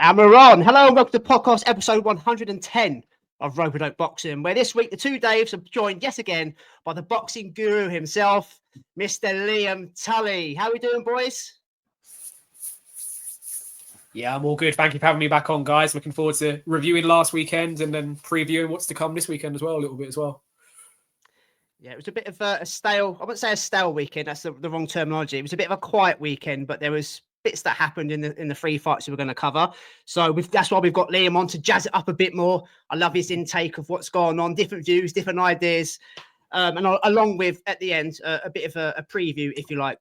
And we're on. Hello and welcome to podcast episode 110 of Rope Boxing, where this week the two Daves are joined yet again by the boxing guru himself, Mr Liam Tully. How are we doing, boys? Yeah, I'm all good. Thank you for having me back on, guys. Looking forward to reviewing last weekend and then previewing what's to come this weekend as well, a little bit as well. Yeah, it was a bit of a stale, I wouldn't say a stale weekend, that's the wrong terminology. It was a bit of a quiet weekend, but there was bits that happened in the three fights we were going to cover. So that's why we've got Liam on to jazz it up a bit more. I love his intake of what's going on, different views, different ideas. And along with, at the end, a bit of a preview, if you like,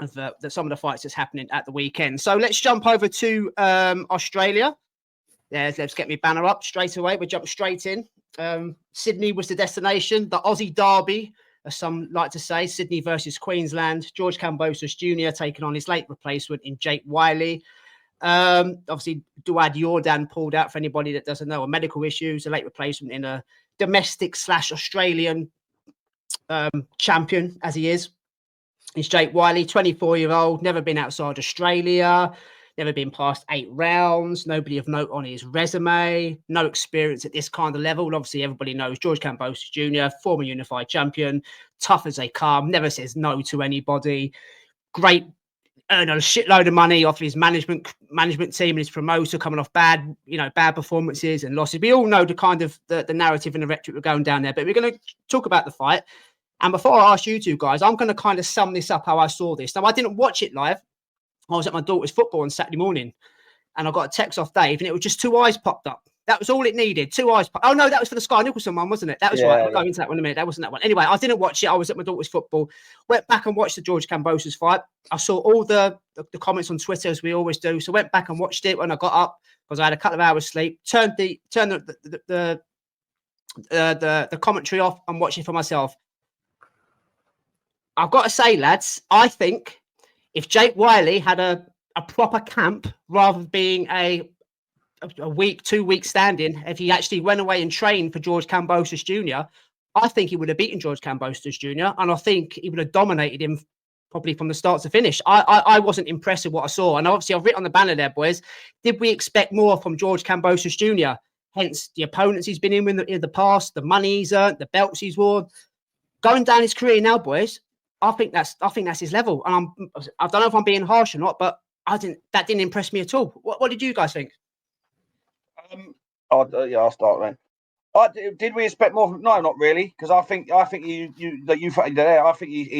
of some of the fights that's happening at the weekend. So let's jump over to Australia. Yeah, let's get me banner up straight away. We'll jump straight in. Sydney was the destination, the Aussie derby, as some like to say, Sydney versus Queensland. George Kambosos Jr. taking on his late replacement in Jake Wyllie. Obviously, Duad Yordan pulled out, for anybody that doesn't know, a medical issues, a late replacement in a domestic / Australian champion, as he is. He's Jake Wyllie, 24-year-old, never been outside Australia, never been past 8 rounds, nobody of note on his resume, no experience at this kind of level. Obviously, everybody knows George Kambosos Jr., former unified champion, tough as they come, never says no to anybody, great, earned a shitload of money off his management team and his promoter, coming off bad performances and losses. We all know the kind of the narrative and the rhetoric we're going down there, but we're going to talk about the fight. And before I ask you two guys, I'm going to kind of sum this up how I saw this. Now, I didn't watch it live. I was at my daughter's football on Saturday morning, and I got a text off Dave, and it was just 2 eyes popped up. That was all it needed. 2 eyes. Oh, no, that was for the Skye Nicolson one, wasn't it? That was right. We'll go into that one in a minute. That wasn't that one. Anyway, I didn't watch it. I was at my daughter's football. Went back and watched the George Kambosos fight. I saw all the comments on Twitter, as we always do. So went back and watched it when I got up, because I had a couple of hours sleep. Turned the commentary off and watched it for myself. I've got to say, lads, I think if Jake Wyllie had a proper camp rather than being a week, 2 week stand-in, if he actually went away and trained for George Kambosos Jr., I think he would have beaten George Kambosos Jr. and I think he would have dominated him probably from the start to finish. I wasn't impressed with what I saw. And obviously, I've written on the banner there, boys. Did we expect more from George Kambosos Jr.? Hence, the opponents he's been in the past, the money he's earned, the belts he's worn. Going down his career now, boys, I think that's his level. And I don't know if I'm being harsh or not, but that didn't impress me at all. What did you guys think? I'll start then. Did we expect more? No, not really, because I think he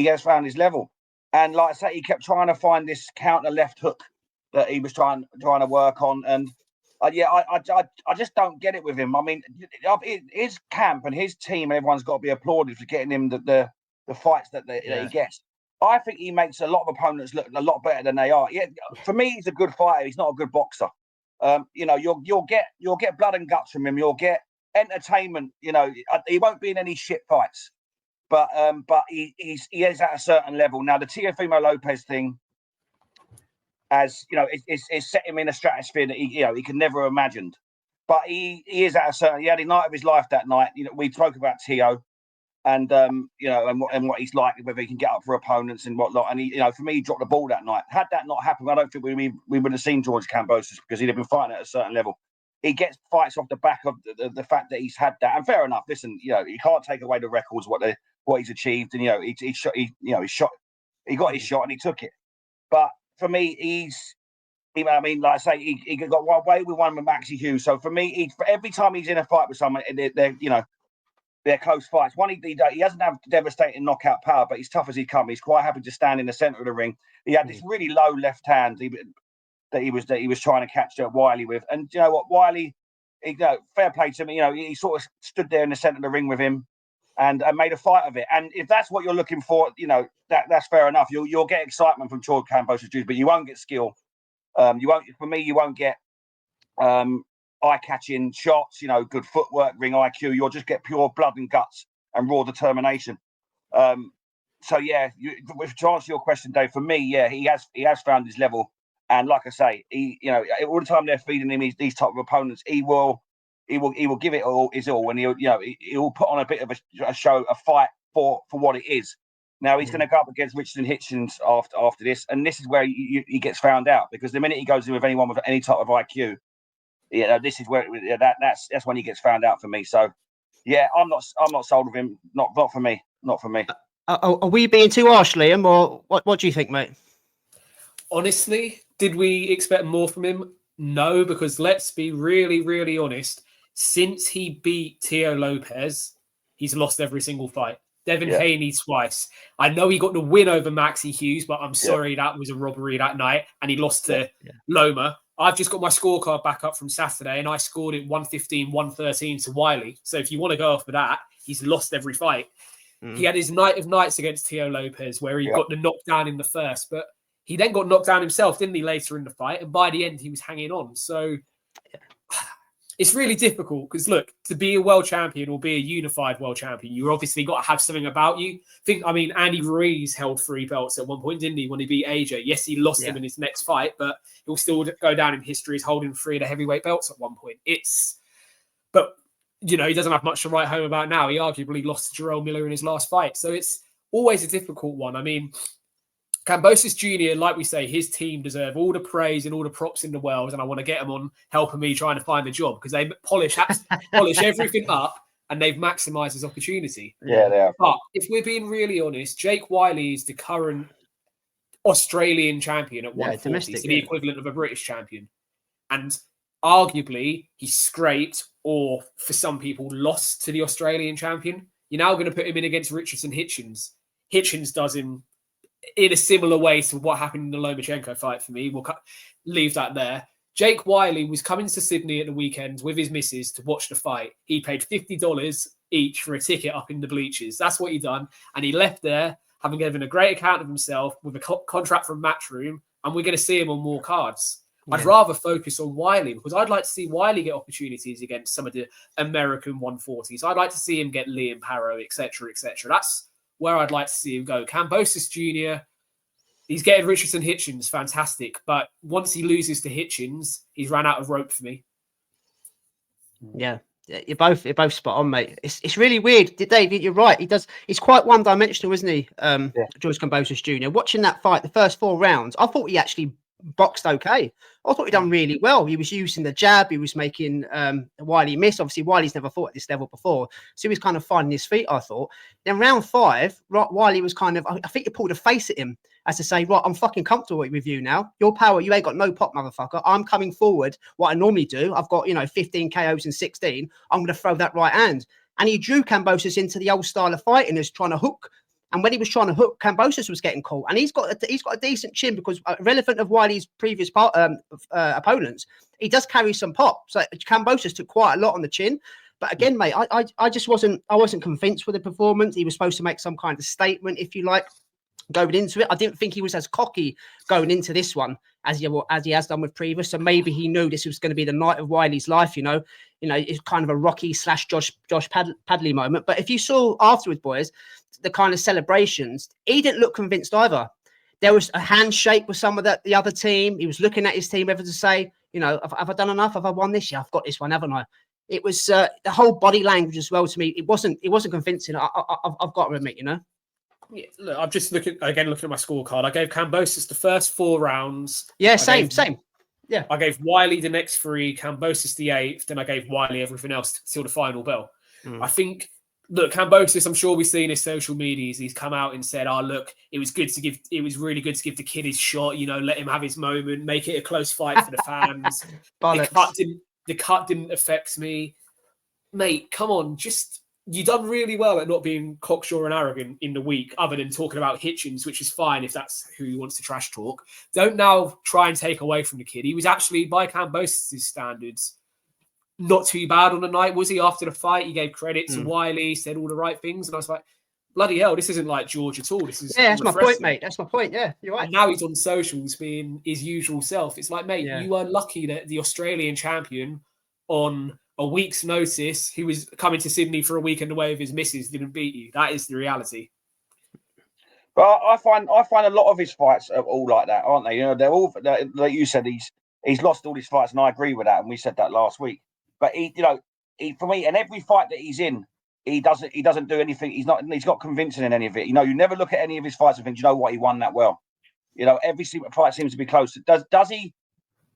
has found his level, and like I say, he kept trying to find this counter left hook that he was trying to work on, and I just don't get it with him. I mean, his camp and his team, everyone's got to be applauded for getting him the fights that he gets. I think he makes a lot of opponents look a lot better than they are. Yeah, for me, he's a good fighter. He's not a good boxer. You'll get blood and guts from him. You'll get entertainment. He won't be in any shit fights, but he is at a certain level now. The Teofimo Lopez thing, as you know, it's set him in a stratosphere that he could never have imagined. But he is at a certain. He had a night of his life that night. We spoke about Teo. And and what he's like, whether he can get up for opponents and whatnot. And for me, he dropped the ball that night. Had that not happened, I don't think we would have seen George Kambosos, because he'd have been fighting at a certain level. He gets fights off the back of the fact that he's had that. And fair enough. Listen, you can't take away the records what he's achieved. And he got his shot and he took it. But for me, like I say, he got one way with one with Maxie Hughes. So for me, for every time he's in a fight with someone, they're close fights. One, he doesn't have devastating knockout power, but he's tough as he comes. He's quite happy to stand in the centre of the ring. He had this really low left hand that he was trying to catch Wyllie with. And you know what, Wyllie, fair play to him. He sort of stood there in the centre of the ring with him and made a fight of it. And if that's what you're looking for, that's fair enough. You'll get excitement from George Kambosos Jr., but you won't get skill. You won't get eye-catching shots, good footwork, ring IQ. You'll just get pure blood and guts and raw determination. To answer your question, Dave, for me, he has found his level. And like I say, all the time they're feeding him these type of opponents, he will give it all his all, and he'll put on a bit of a show, a fight for what it is. Now he's going to go up against Richardson Hitchins after this, and this is where he gets found out, because the minute he goes in with anyone with any type of IQ, this is where that's when he gets found out for me. So, yeah, I'm not sold with him. Not for me. Not for me. Are we being too harsh, Liam, or what do you think, mate? Honestly, did we expect more from him? No, because let's be really, really honest. Since he beat Teo Lopez, he's lost every single fight. Devin Haney twice. I know he got the win over Maxi Hughes, but I'm sorry, that was a robbery that night, and he lost to Loma. I've just got my scorecard back up from Saturday, and I scored it 115, 113 to Wyllie. So if you want to go off of that, he's lost every fight. He had his night of nights against Teo Lopez, where he got the knockdown in the first, but he then got knocked down himself, didn't he, later in the fight? And by the end, he was hanging on. So it's really difficult because, look, to be a world champion or be a unified world champion, you obviously got to have something about you. Andy Ruiz held 3 belts at one point, didn't he, when he beat AJ? Yes, he lost him in his next fight, but he'll still go down in history as holding 3 of the heavyweight belts at one point. But he doesn't have much to write home about now. He arguably lost to Jarrell Miller in his last fight. So it's always a difficult one. Kambosos Jr., like we say, his team deserve all the praise and all the props in the world, and I want to get them on helping me trying to find a job, because they polish everything up and they've maximised his opportunity. Yeah, they are. But if we're being really honest, Jake Wyllie is the current Australian champion at 140, so the equivalent of a British champion. And arguably, he scraped, or for some people, lost to the Australian champion. You're now going to put him in against Richardson Hitchins. Hitchins does him in a similar way to what happened in the Lomachenko fight for me. We'll leave that there. Jake Wyllie was coming to Sydney at the weekend with his missus to watch the fight. He paid $50 each for a ticket up in the bleachers. That's what he done. And he left there, having given a great account of himself with a contract from Matchroom, and we're going to see him on more cards. Yeah. I'd rather focus on Wyllie, because I'd like to see Wyllie get opportunities against some of the American 140s. I'd like to see him get Liam Parrow, etc., etc. That's where I'd like to see him go. Kambosos Jr., he's getting Richardson Hitchins, fantastic. But once he loses to Hitchins, he's ran out of rope for me. Yeah, you're both spot on, mate. It's really weird. Dave, you're right. He's quite one-dimensional, isn't he? George Kambosos Jr. Watching that fight, the first 4 rounds, I thought he actually boxed okay. I thought he'd done really well. He was using the jab. He was making Wyllie miss. Obviously, Wylie's never fought at this level before, so he was kind of finding his feet, I thought. Then round 5, Wyllie was kind of, I think he pulled a face at him as to say, right, I'm fucking comfortable with you now. Your power, you ain't got no pop, motherfucker. I'm coming forward, what I normally do. I've got, 15 KOs and 16. I'm going to throw that right hand. And he drew Kambosos into the old style of fighting, as trying to hook. And when he was trying to hook, Kambosos was getting caught. And he's got a decent chin, because relevant of Wyllie's previous opponents, he does carry some pop. So Kambosos took quite a lot on the chin. But again, mate, I just wasn't convinced with the performance. He was supposed to make some kind of statement, if you like, going into it. I didn't think he was as cocky going into this one as he has done with previous. So maybe he knew this was going to be the night of Wyllie's life. It's kind of a Rocky / Josh Padley moment. But if you saw afterwards, boys, the kind of celebrations, he didn't look convinced either. There was a handshake with some of the other team. He was looking at his team, whether to say, have I done enough? Have I won this? Yeah, I've got this one, haven't I? It was the whole body language as well to me. It wasn't convincing. I've got to admit, Yeah, look, I'm just looking at my scorecard. I gave Kambosos the first 4 rounds. Yeah, same. Yeah, I gave Wyllie the next 3, Kambosos the 8th, then I gave Wyllie everything else till the final bell. I think, look, Kambosos, I'm sure we've seen his social medias. He's come out and said, "Oh, look, it was really good to give the kid his shot. Let him have his moment, make it a close fight for the fans." The cut didn't affect me, mate. Come on, you done really well at not being cocksure and arrogant in the week, other than talking about Hitchins, which is fine if that's who he wants to trash talk. Don't now try and take away from the kid. He was actually, by Kambosos' standards, not too bad on the night, was he? After the fight, he gave credit to Wyllie, said all the right things, and I was like, bloody hell, this isn't like George at all. This is that's my point, mate. That's my point. Yeah, you're right. And now he's on socials being his usual self. It's like, mate, you were lucky that the Australian champion on a week's notice, he was coming to Sydney for a weekend away with his missus, didn't beat you. That is the reality. But I find a lot of his fights are all like that, aren't they? They're all, like you said, he's lost all his fights, and I agree with that. And we said that last week. But he for me, and every fight that he's in, he doesn't do anything. He's not convincing in any of it. You know, you never look at any of his fights and think, you know what, he won that well. You know, every single fight seems to be close. Does he?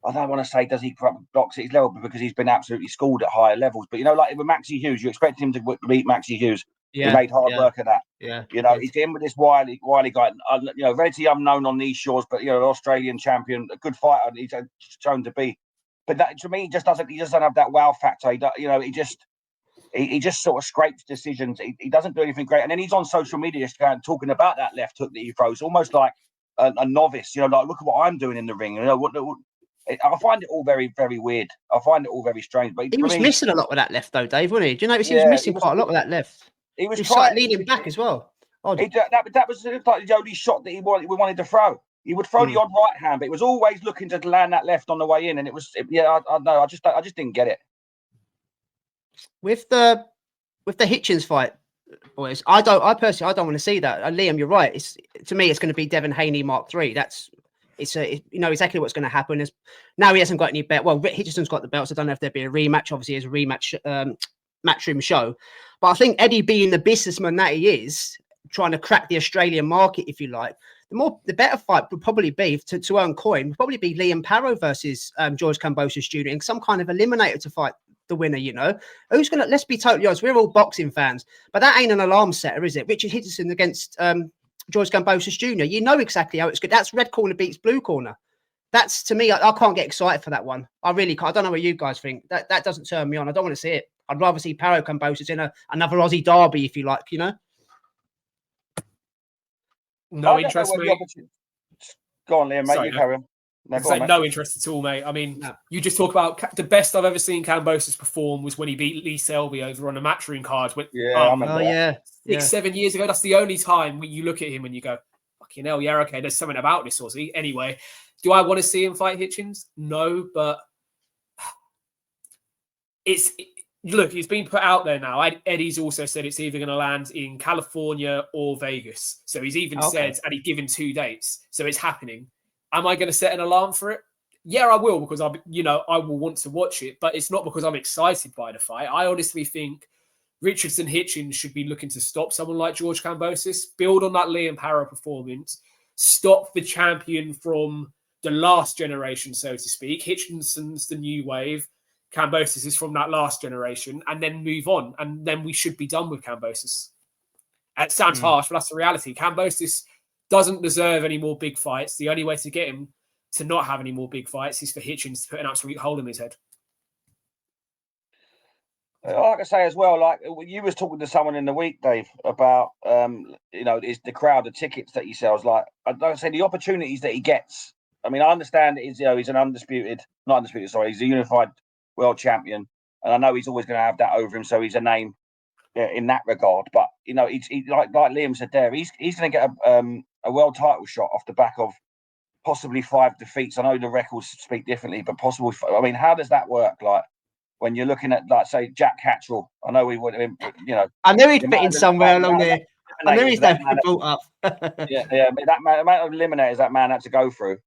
I don't want to say does he box at his level because he's been absolutely schooled at higher levels. But you know, like with Maxie Hughes, you expect him to beat Maxie Hughes. Yeah, he made hard work of that. Yeah, you know, he's in with this Wyllie guy. You know, relatively unknown on these shores, but you know, an Australian champion, a good fighter. He's shown to be. But that, to me, he just doesn't have that wow factor. You know, he just sort of scrapes decisions. He doesn't do anything great. And then he's on social media talking about that left hook that he throws, almost like a novice. You know, like, look at what I'm doing in the ring. You know, I find it all very, very weird. I find it all very strange. But he was missing a lot with that left, though, Dave, wasn't he? Do you notice he was missing quite a lot with that left? He was trying leaning back as well. That was like the only shot that we wanted to throw. He would throw the odd right hand, but it was always looking to land that left on the way in, and it was I know. I just didn't get it. With the Hitchins fight, boys, I personally don't want to see that. Liam, you're right. To me, it's going to be Devin Haney Mark III. You know exactly what's going to happen. Now he hasn't got any belt. Well, Hitchinson's got the belts. I don't know if there'd be a rematch. Obviously, it's a rematch matchroom show. But I think Eddie, being the businessman that he is, trying to crack the Australian market, if you like, the better fight would probably be to earn coin. Would probably be Liam Parrow versus George Kambosos Jr. in some kind of eliminator to fight the winner. You know, who's gonna? Let's be totally honest. We're all boxing fans, but that ain't an alarm setter, is it? Richard Hitchins against George Kambosos Jr. You know exactly how it's good. That's red corner beats blue corner. That's, to me, I can't get excited for that one. I really can't. I don't know what you guys think. That doesn't turn me on. I don't want to see it. I'd rather see Parrow Kambosos in another Aussie derby, if you like, you know? No interest, mate. Go on, Liam, mate. Sorry, you carry on. No interest at all, mate. I mean, you just talk about the best I've ever seen Kambosos perform was when he beat Lee Selby over on a matchroom card. Yeah, 6-7 years ago. That's the only time when you look at him and you go, fucking hell, yeah, okay, there's something about this Aussie. Anyway, do I want to see him fight Hitchins? No, but look, he's been put out there now. Eddie's also said it's either going to land in California or Vegas. So he's even said, and he's given 2 dates. So it's happening. Am I going to set an alarm for it? Yeah, I will, because I will want to watch it, but it's not because I'm excited by the fight. I honestly think Richardson Hitchins should be looking to stop someone like George Kambosos, build on that Liam Parrow performance, stop the champion from the last generation, so to speak. Hitchinson's the new wave. Kambosos is from that last generation, and then move on. And then we should be done with Kambosos. It sounds harsh, but that's the reality. Kambosos doesn't deserve any more big fights. The only way to get him to not have any more big fights is for Hitchins to put an absolute hole in his head. Like I say as well, like you was talking to someone in the week, Dave, about is the crowd of tickets that he sells. Like I say, the opportunities that he gets. I mean, I understand he's he's he's a unified world champion, and I know he's always going to have that over him, so he's a name in that regard. But he's like Liam said there, he's going to get a world title shot off the back of possibly 5 defeats. I know the records speak differently, but possibly. I mean, how does that work? Like when you're looking at, like, say, Jack Catterall, I know he would have been, I knew he'd fit in somewhere along there. I knew he'd have been brought up. yeah. That amount of eliminators that man had to go through,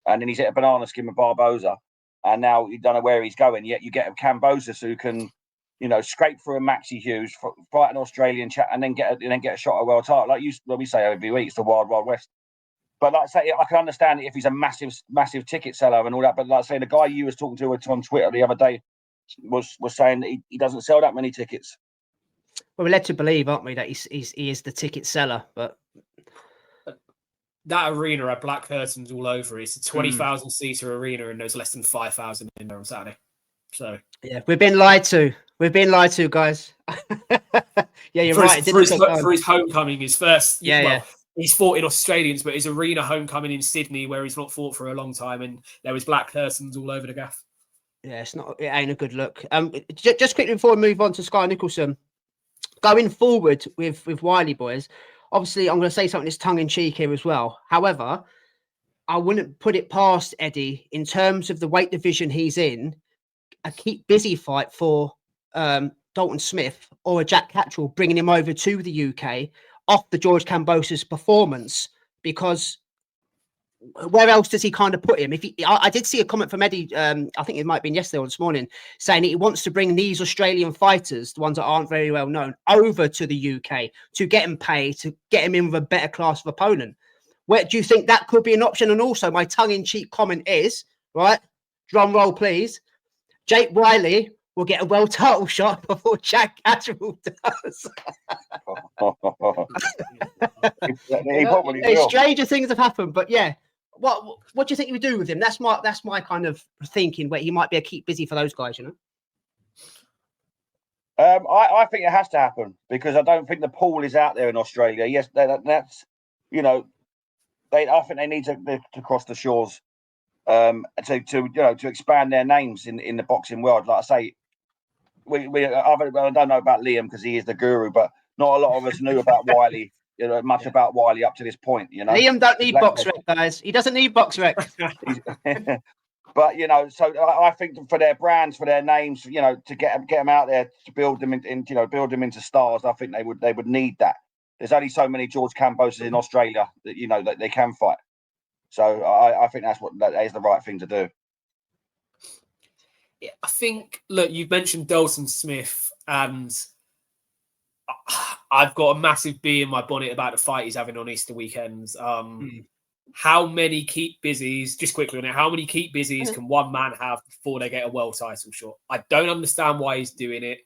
and then he's hit a banana skin with Barboza. And now you don't know where he's going. Yet you get a Kambosos who can, scrape through a Maxie Hughes, fight an Australian chat, and then get a shot at a world title. Like we say every week, it's the Wild Wild West. But like I say, I can understand it if he's a massive ticket seller and all that. But like I say, the guy you was talking to on Twitter the other day was saying that he doesn't sell that many tickets. Well, we're led to believe, aren't we, that he is the ticket seller, but. That arena had black curtains all over. It's a 20,000 seater arena, and there's less than 5,000 in there on Saturday. So yeah, we've been lied to. Guys. Yeah, you're right. For his homecoming, his first. He's fought in Australians, but his arena homecoming in Sydney, where he's not fought for a long time, and there was black curtains all over the gaff. Yeah, it ain't a good look. Just quickly before we move on to Skye Nicolson, going forward with Wyllie, boys. Obviously, I'm going to say something that's tongue-in-cheek here as well. However, I wouldn't put it past Eddie in terms of the weight division he's in, a keep busy fight for Dalton Smith or a Jack Catterall, bringing him over to the UK off the George Kambosos performance, because where else does he kind of put him? I did see a comment from Eddie, I think it might have been yesterday or this morning, saying he wants to bring these Australian fighters, the ones that aren't very well known, over to the UK to get him paid, to get him in with a better class of opponent. Where do you think that could be an option? And also, my tongue-in-cheek comment is, right, drum roll, please, Jake Wyllie will get a world title shot before Jack Catterall does. He probably will. Stranger things have happened, but yeah. What do you think you would do with him? That's my kind of thinking, where he might be a keep busy for those guys, you know. I think it has to happen because I don't think the pool is out there in Australia. Yes, that's I think they need to cross the shores to expand their names in the boxing world. Like I say, I don't know about Liam because he is the guru, but not a lot of us knew about Wyllie. Much about Wyllie up to this point. Liam don't need box rec, guys. He doesn't need box rec. But so I think for their brands, for their names, to get them out there, to build them build them into stars. I think they would need that. There's only so many George Kambosos in Australia that that they can fight. So I think that is the right thing to do. Yeah, I think. Look, you've mentioned Dalton Smith, and I've got a massive bee in my bonnet about the fight he's having on Easter weekends. How many keep busies, just quickly on it, how many keep busies can one man have before they get a world title shot? I don't understand why he's doing it.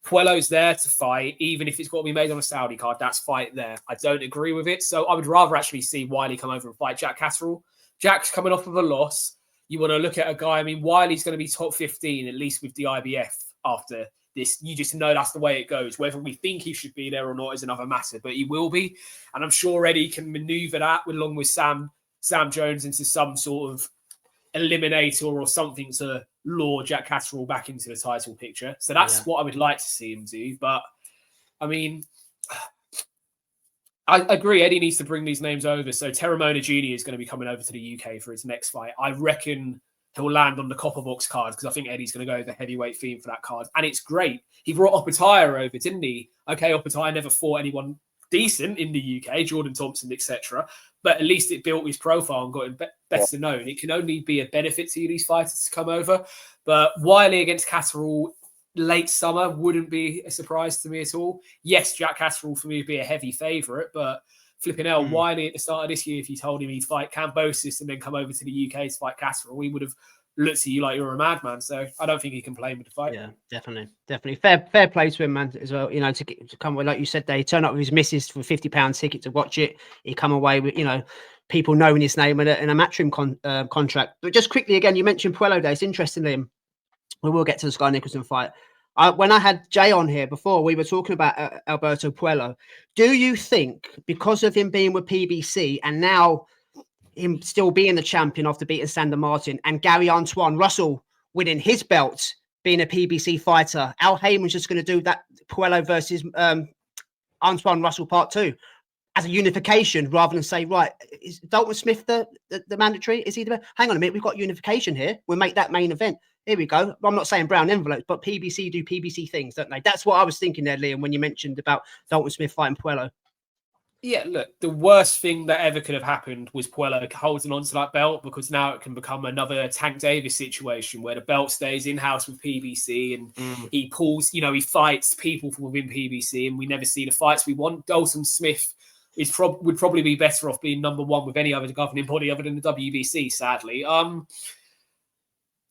Puello's there to fight, even if it's got to be made on a Saudi card, that's fight there. I don't agree with it. So I would rather actually see Wyllie come over and fight Jack Catterall. Jack's coming off of a loss. You want to look at a guy, I mean, Wyllie's going to be top 15, at least with the IBF after this. You just know that's the way it goes. Whether we think he should be there or not is another matter, but he will be. And I'm sure Eddie can maneuver that along with Sam Jones into some sort of eliminator or something to lure Jack Catterall back into the title picture. So that's what I would like to see him do. But I mean, I agree. Eddie needs to bring these names over. So Terramona Jr. is going to be coming over to the UK for his next fight. I reckon he'll land on the Copper Box card because I think Eddie's going to go the heavyweight theme for that card. And it's great. He brought Opetaya over, didn't he? Okay, Opetaya never fought anyone decent in the UK, Jordan Thompson, etc. But at least it built his profile and got him better known. It can only be a benefit to these fighters to come over. But Wyllie against Catterall late summer wouldn't be a surprise to me at all. Yes, Jack Catterall for me would be a heavy favourite, but flipping hell, Wyllie at the start of this year, if you told him he'd fight Kambosos and then come over to the UK to fight Catterall, we would have looked at you like you're a madman. So I don't think he can play with the fight. Yeah, definitely. Fair play to him, man, as well. To come away, like you said, they turn up with his missus for £50 ticket to watch it. He come away with, people knowing his name and a matchroom contract. But just quickly again, you mentioned Puello Day. It's interesting, Liam. We will get to the Skye Nicolson fight. When I had Jay on here before, we were talking about Alberto Puello. Do you think because of him being with PBC and now him still being the champion after beating Sander Martin and Gary Antoine Russell winning his belt, being a PBC fighter, Al Heyman's just going to do that Puello versus Antoine Russell part 2 as a unification rather than say, right, is Dalton Smith the mandatory? Is he the... Hang on a minute, we've got unification here. We'll make that main event. Here we go. I'm not saying brown envelopes, but PBC do PBC things, don't they? That's what I was thinking there, Liam, when you mentioned about Dalton Smith fighting Puello. Yeah, look, the worst thing that ever could have happened was Puello holding on to that belt because now it can become another Tank Davis situation where the belt stays in-house with PBC and he pulls, he fights people from within PBC and we never see the fights we want. Dalton Smith would probably be better off being number one with any other governing body other than the WBC, sadly.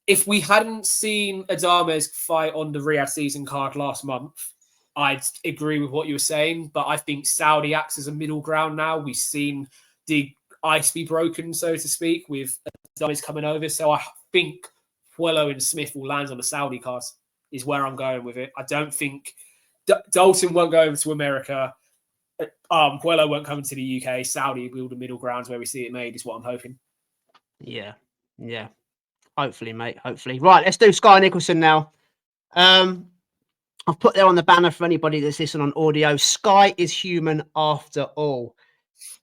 If we hadn't seen Adames fight on the Riyadh season card last month, I'd agree with what you were saying, but I think Saudi acts as a middle ground now. We've seen the ice be broken, so to speak, with Adames coming over. So I think Puello and Smith will land on the Saudi card is where I'm going with it. I don't think Dalton won't go over to America. Puello won't come to the UK. Saudi will the middle grounds where we see it made is what I'm hoping. Yeah. Hopefully, mate. Hopefully. Right, let's do Skye Nicolson now. I've put there on the banner for anybody that's listening on audio. Skye is human after all.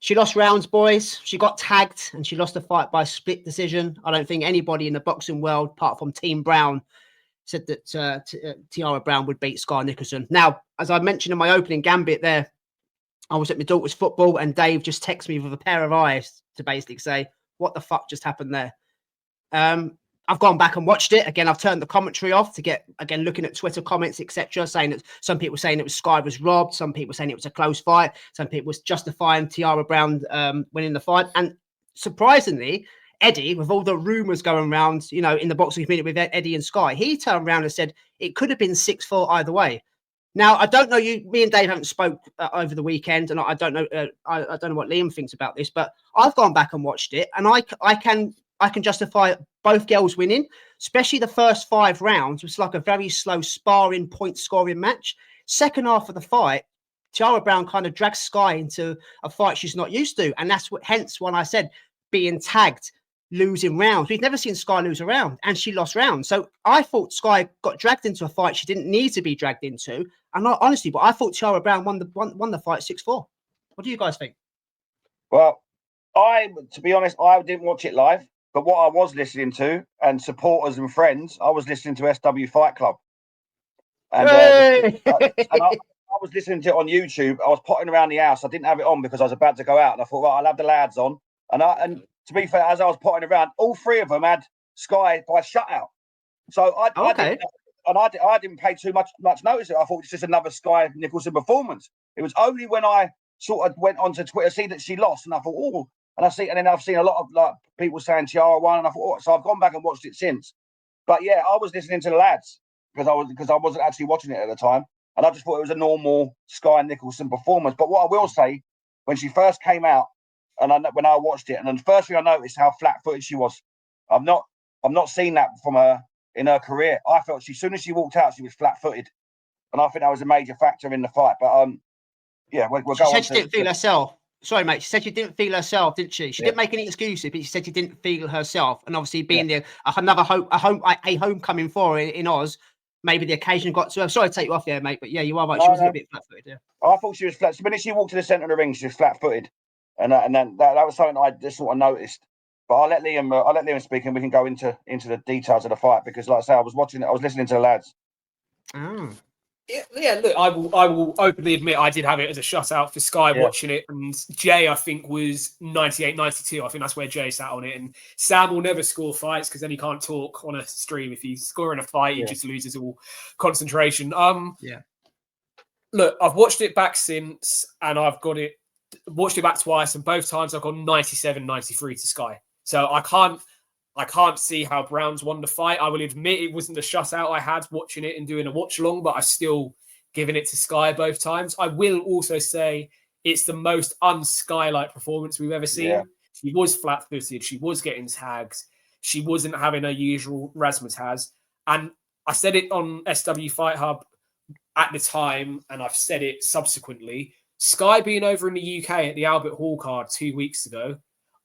She lost rounds, boys. She got tagged and she lost the fight by split decision. I don't think anybody in the boxing world, apart from Team Brown, said that Tiara Brown would beat Skye Nicolson. Now, as I mentioned in my opening gambit there, I was at my daughter's football and Dave just texted me with a pair of eyes to basically say, what the fuck just happened there? I've gone back and watched it again. I've turned the commentary off to get again looking at Twitter comments, etc., saying that some people saying it was Skye was robbed, some people saying it was a close fight, some people was justifying Tiara Brown winning the fight, and surprisingly, Eddie, with all the rumours going around, you know, in the boxing community with Eddie and Skye, he turned around and said it could have been 6-4 either way. Now, I don't know me and Dave haven't spoke over the weekend, and I don't know I don't know what Liam thinks about this, but I've gone back and watched it, and I can justify both girls winning, especially the first 5 rounds. It was like a very slow sparring, point scoring match. Second half of the fight, Tiara Brown kind of dragged Skye into a fight she's not used to. And that's hence when I said being tagged, losing rounds. We've never seen Skye lose a round, and she lost rounds. So I thought Skye got dragged into a fight she didn't need to be dragged into. And honestly, but I thought Tiara Brown won the fight 6-4. What do you guys think? Well, to be honest, I didn't watch it live. But what I was listening to, and supporters and friends, I was listening to SW Fight Club. And, and I was listening to it on YouTube. I was potting around the house. I didn't have it on because I was about to go out. And I thought, right, I'll have the lads on. And to be fair, as I was potting around, all 3 of them had Skye by shutout. So I didn't pay too much notice. I thought it's just another Skye Nicolson performance. It was only when I sort of went onto Twitter, see that she lost, and I thought, oh. And then I've seen a lot of people saying Tiara won, and I thought, oh. So I've gone back and watched it since. But yeah, I was listening to the lads because I wasn't actually watching it at the time, and I just thought it was a normal Skye Nicolson performance. But what I will say, when she first came out, and when I watched it, and then the first thing I noticed how flat-footed she was. I've not seen that from her in her career. I felt as soon as she walked out, she was flat-footed, and I think that was a major factor in the fight. But yeah, we'll go on. She said she didn't feel herself. Sorry, mate. She said she didn't feel herself, didn't she? She didn't make any excuses, but she said she didn't feel herself. And obviously, being another homecoming for her in Oz, maybe the occasion got to her. Sorry to take you off there, mate, but yeah, you are right. She was a bit flat-footed. Yeah, I thought she was flat. The minute she walked to the centre of the ring, she was flat-footed, and then that was something I just sort of noticed. But I'll let Liam speak, and we can go into the details of the fight because, like I say, I was listening to the lads. Oh. Yeah, look, I will openly admit I did have it as a shutout for Skye watching it, and Jay, I think, was 98-92. I think that's where Jay sat on it. And Sam will never score fights because then he can't talk on a stream. If he's scoring a fight, he just loses all concentration. Look, I've watched it back since, and I've watched it back twice, and both times I've got 97-93 to Skye. So I can't see how Brown's won the fight. I will admit it wasn't the shutout I had watching it and doing a watch along, but I've still given it to Skye both times. I will also say it's the most un-Skye-like performance we've ever seen. Yeah. She was flat-footed. She was getting tags. She wasn't having her usual razzmatazz. And I said it on SW Fight Hub at the time, and I've said it subsequently. Skye being over in the UK at the Albert Hall card 2 weeks ago,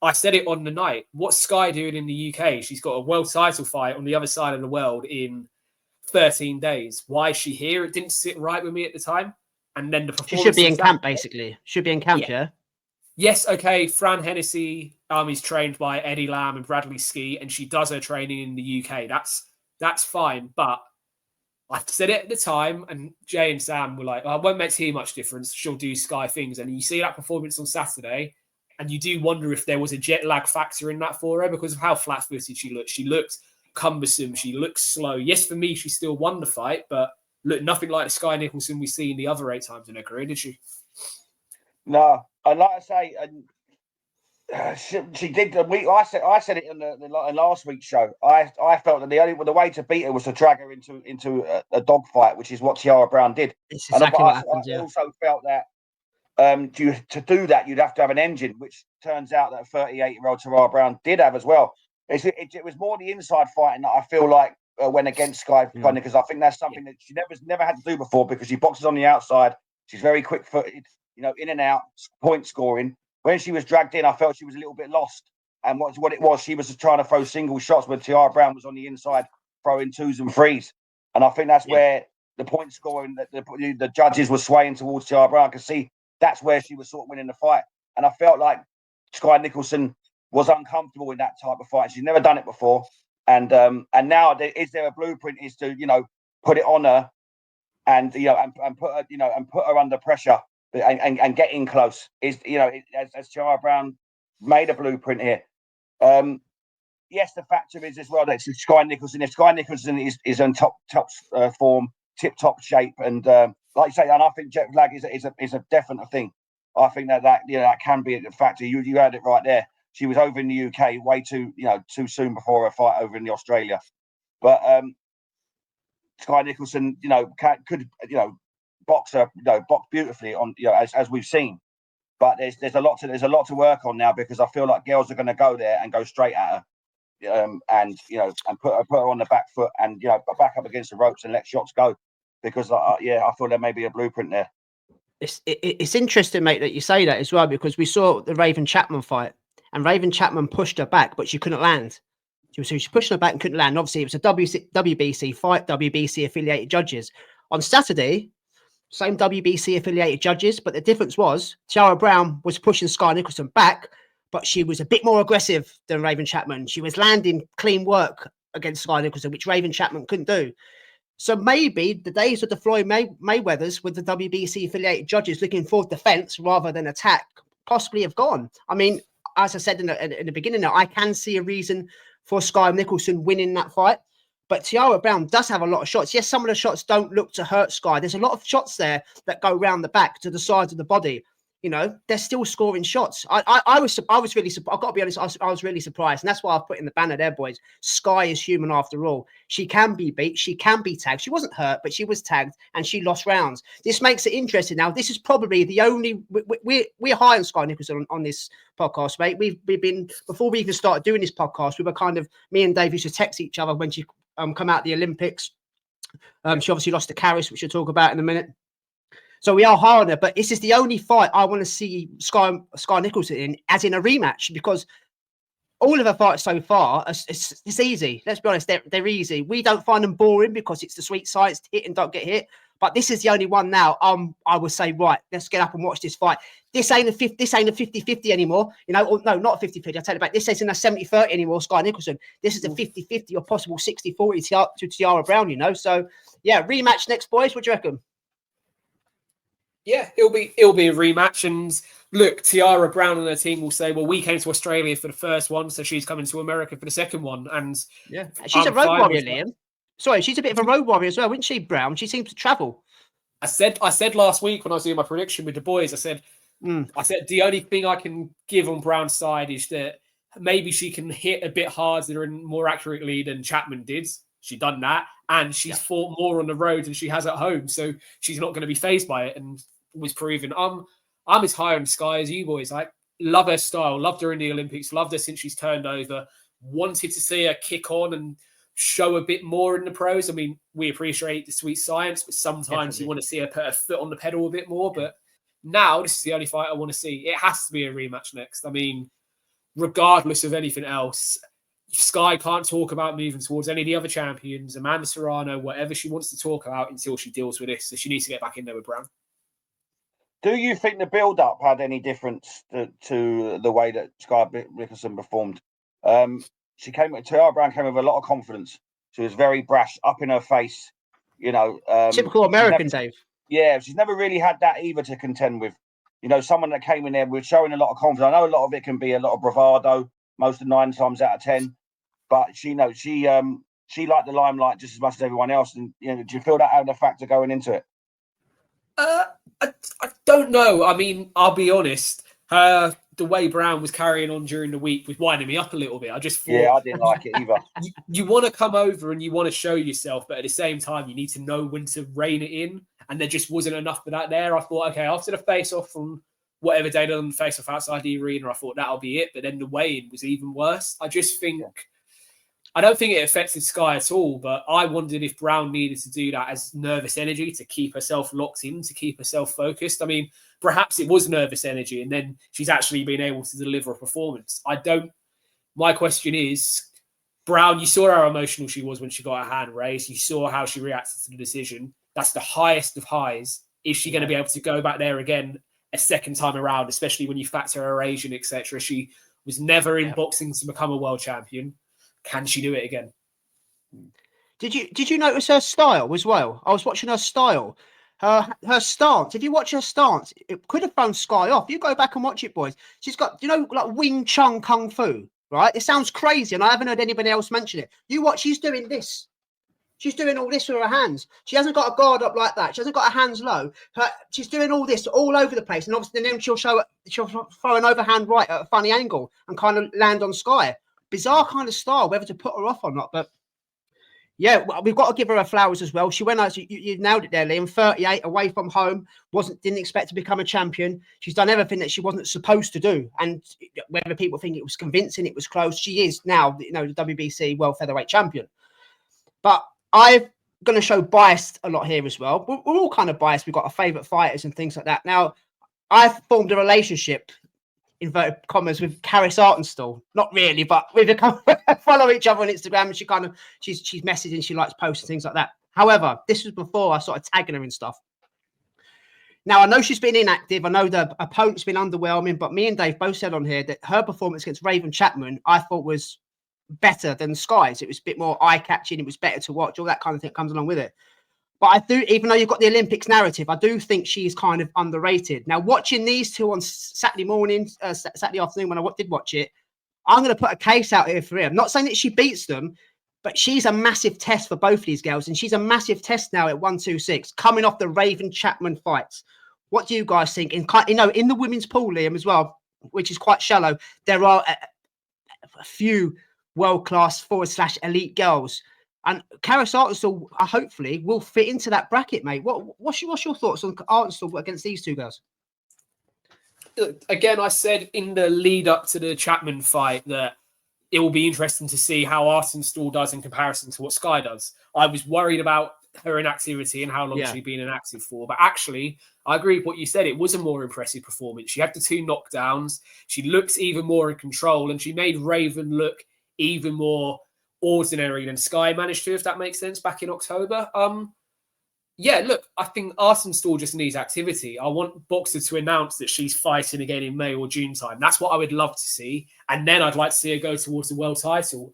I said it on the night. What's Skye doing in the UK? She's got a world title fight on the other side of the world in 13 days. Why is she here? It didn't sit right with me at the time. And then the performance... She should be in camp, basically. Should be in camp, yeah? Yes, okay. Fran Hennessy is trained by Eddie Lamb and Bradley Skye, and she does her training in the UK. That's fine. But I said it at the time, and Jay and Sam were like, it won't make too much difference. She'll do Skye things. And you see that performance on Saturday... And you do wonder if there was a jet lag factor in that for her because of how flat-footed she looked. She looked cumbersome. She looked slow. Yes, for me, she still won the fight, but look, nothing like the Skye Nicolson we've seen the other 8 times in her career, did she? No, and like I say, she did. I said it in the last week's show. I felt that the way to beat her was to drag her into a dog fight, which is what Tiara Brown did. It's exactly what happened. I also felt that. To do that, you'd have to have an engine, which turns out that 38-year-old Tiara Brown did have as well. It was more the inside fighting that I feel like went against Skye Nicolson, because I think that's something that she never had to do before because she boxes on the outside. She's very quick-footed, in and out, point scoring. When she was dragged in, I felt she was a little bit lost. And what it was, she was trying to throw single shots when Tiara Brown was on the inside, throwing 2s and 3s. And I think that's where the point scoring, that the judges were swaying towards Tiara Brown. I could see that's where she was sort of winning the fight. And I felt like Skye Nicolson was uncomfortable in that type of fight. She's never done it before. And now is there a blueprint is to, put it on her and, and put her under pressure and get in close. Has Tiara Brown made a blueprint here? Yes, the factor is as well that it's Skye Nicolson. If Skye Nicolson is in top form, tip top shape, and like you say, and I think jet lag is a definite thing. I think that can be a factor. You had it right there. She was over in the UK way too soon before her fight over in the Australia. But Skye Nicolson, could box beautifully on as we've seen. But there's a lot to work on now, because I feel like girls are going to go there and go straight at her. And put her on the back foot and back up against the ropes and let shots go, because I feel there may be a blueprint there. It's interesting, mate, that you say that as well, because we saw the Raven Chapman fight, and Raven Chapman pushed her back, but she couldn't land. She was pushing her back and couldn't land. Obviously, it was a WBC fight, WBC affiliated judges. On Saturday, same WBC affiliated judges, but the difference was Tiara Brown was pushing Skye Nicolson back, but she was a bit more aggressive than Raven Chapman. She was landing clean work against Skye Nicolson, which Raven Chapman couldn't do. So maybe the days of the Floyd Mayweathers with the WBC affiliated judges looking for defense rather than attack possibly have gone. I mean, as I said in the beginning, I can see a reason for Skye Nicolson winning that fight. But Tiara Brown does have a lot of shots. Yes, some of the shots don't look to hurt Skye. There's a lot of shots there that go round the back to the sides of the body. They're still scoring shots. I was really surprised. I've got to be honest, I was really surprised. And that's why I've put in the banner there, boys. Skye is human after all. She can be beat. She can be tagged. She wasn't hurt, but she was tagged and she lost rounds. This makes it interesting. Now, this is probably the only... We're high on Skye Nicolson on this podcast, mate. We've been... Before we even started doing this podcast, we were kind of... Me and Dave used to text each other when she come out of the Olympics. She obviously lost to Karis, which we'll talk about in a minute. So we are high on her, but this is the only fight I want to see Skye Nicolson in, as in a rematch, because all of her fights so far, it's easy. Let's be honest, they're easy. We don't find them boring because it's the sweet science, hit and don't get hit. But this is the only one now. I would say, right, let's get up and watch this fight. This ain't a 50-50 anymore. No, not a 50-50. I take it back. This isn't a 70-30 anymore, Skye Nicolson. This is a 50-50 or possible 60-40 to Tiara Brown, So, yeah, rematch next, boys. What do you reckon? Yeah, it'll be a rematch. And look, Tiara Brown and her team will say, well, we came to Australia for the first one, so she's coming to America for the second one. And yeah, she's a road warrior, Liam. Sorry, she's a bit of a road warrior as well, isn't she, Brown? She seems to travel. I said last week when I was doing my prediction with the boys, I said the only thing I can give on Brown's side is that maybe she can hit a bit harder and more accurately than Chapman did. She done that, and she's fought more on the road than she has at home, so she's not going to be fazed by it. And was proven. I'm as high on Skye as you boys. I love her style, loved her in the Olympics, loved her since she's turned over. Wanted to see her kick on and show a bit more in the pros. I mean, we appreciate the sweet science, but sometimes you want to see her put her foot on the pedal a bit more. But now this is the only fight I want to see. It has to be a rematch next. I mean, regardless of anything else, Skye can't talk about moving towards any of the other champions, Amanda Serrano, whatever she wants to talk about until she deals with this. So she needs to get back in there with Brown. Do you think the build-up had any difference to the way that Skye Nicolson performed? Tiara Brown came with a lot of confidence. She was very brash, up in her face. Typical American, Dave. Yeah, she's never really had that either to contend with. Someone that came in there with showing a lot of confidence. I know a lot of it can be a lot of bravado, most of 9 times out of 10. But she liked the limelight just as much as everyone else. And do you feel that having a factor going into it? I don't know. I mean, I'll be honest. The way Brown was carrying on during the week was winding me up a little bit. I just thought... Yeah, I didn't like it either. You want to come over and you want to show yourself, but at the same time, you need to know when to rein it in. And there just wasn't enough of that there. I thought, okay, after the face-off on whatever day done the face-off outside the arena, I thought that'll be it. But then the weigh-in was even worse. I just think... I don't think it affected Skye at all, but I wondered if Brown needed to do that as nervous energy to keep herself locked in, to keep herself focused. I mean, perhaps it was nervous energy and then she's actually been able to deliver a performance. My question is, Brown, you saw how emotional she was when she got her hand raised. You saw how she reacted to the decision. That's the highest of highs. Is she going to be able to go back there again a second time around, especially when you factor her age and etc.? She was never in boxing to become a world champion. Can she do it again? Did you notice her style as well? I was watching her style. Her stance. If you watch her stance, it could have thrown Skye off. You go back and watch it, boys. She's got, like Wing Chun Kung Fu. right? It sounds crazy, and I haven't heard anybody else mention it. You watch, she's doing this. She's doing all this with her hands. She hasn't got a guard up like that. She hasn't got her hands low. She's doing all this all over the place. And obviously then she'll throw an overhand right at a funny angle and kind of land on Skye. Bizarre kind of style, whether to put her off or not. But yeah, we've got to give her her flowers as well. She went out, you nailed it there, Liam, 38, away from home, didn't expect to become a champion. She's done everything that she wasn't supposed to do. And whether people think it was convincing, it was close, she is now, the WBC World Featherweight Champion. But I'm going to show biased a lot here as well. We're all kind of biased. We've got our favourite fighters and things like that. Now, I've formed a relationship, inverted commas, with Karis Artenstall. Not really, but we follow each other on Instagram, and she's messaging, she likes posts and things like that. However, this was before I started tagging her and stuff. Now, I know she's been inactive. I know the opponent's been underwhelming, but me and Dave both said on here that her performance against Raven Chapman, I thought was better than Skye's. It was a bit more eye-catching. It was better to watch. All that kind of thing comes along with it. But I do, even though you've got the Olympics narrative, I do think she's kind of underrated. Now, watching these two on Saturday morning, Saturday afternoon, when I did watch it, I'm going to put a case out here for her. I'm not saying that she beats them, but she's a massive test for both of these girls. And she's a massive test now at 126, coming off the Raven Chapman fights. What do you guys think? In the women's pool, Liam, as well, which is quite shallow, there are a few world-class / elite girls, and Karis Artenstall hopefully will fit into that bracket, mate. What's your thoughts on Artenstall against these two girls? Again, I said in the lead up to the Chapman fight that it will be interesting to see how Artenstall does in comparison to what Skye does. I was worried about her inactivity and how long she'd been inactive for, but actually I agree with what you said. It was a more impressive performance. She had the 2 knockdowns, she looked even more in control, and she made Raven look even more ordinary than Skye managed to, if that makes sense, back in October. Yeah, look, I think Artenstall just needs activity. I want Boxer to announce that she's fighting again in May or June time. That's what I would love to see. And then I'd like to see her go towards the world title.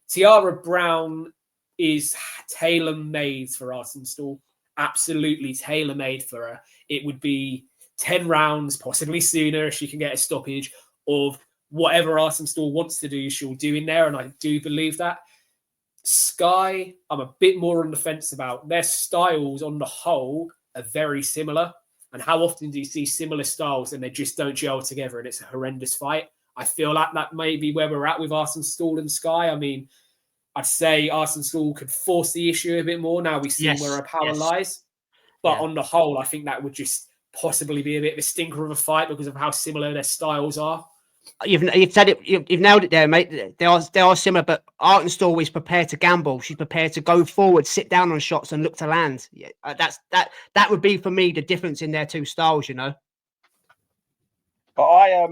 Tiara Brown is tailor-made for Artenstall. Absolutely tailor-made for her. It would be 10 rounds, possibly sooner, if she can get a stoppage, of whatever Artenstall wants to do, she'll do in there, and I do believe that. Skye, I'm a bit more on the fence about. Their styles on the whole are very similar, and how often do you see similar styles and they just don't gel together and it's a horrendous fight? I feel like that may be where we're at with Artenstall and Skye. I mean, I'd say Artenstall could force the issue a bit more. Now we see where her power lies. But on the whole, I think that would just possibly be a bit of a stinker of a fight because of how similar their styles are. You've said it. You've nailed it there, mate. They are similar, but Artenstall is prepared to gamble. She's prepared to go forward, sit down on shots, and look to land. Yeah, that would be for me the difference in their two styles. But I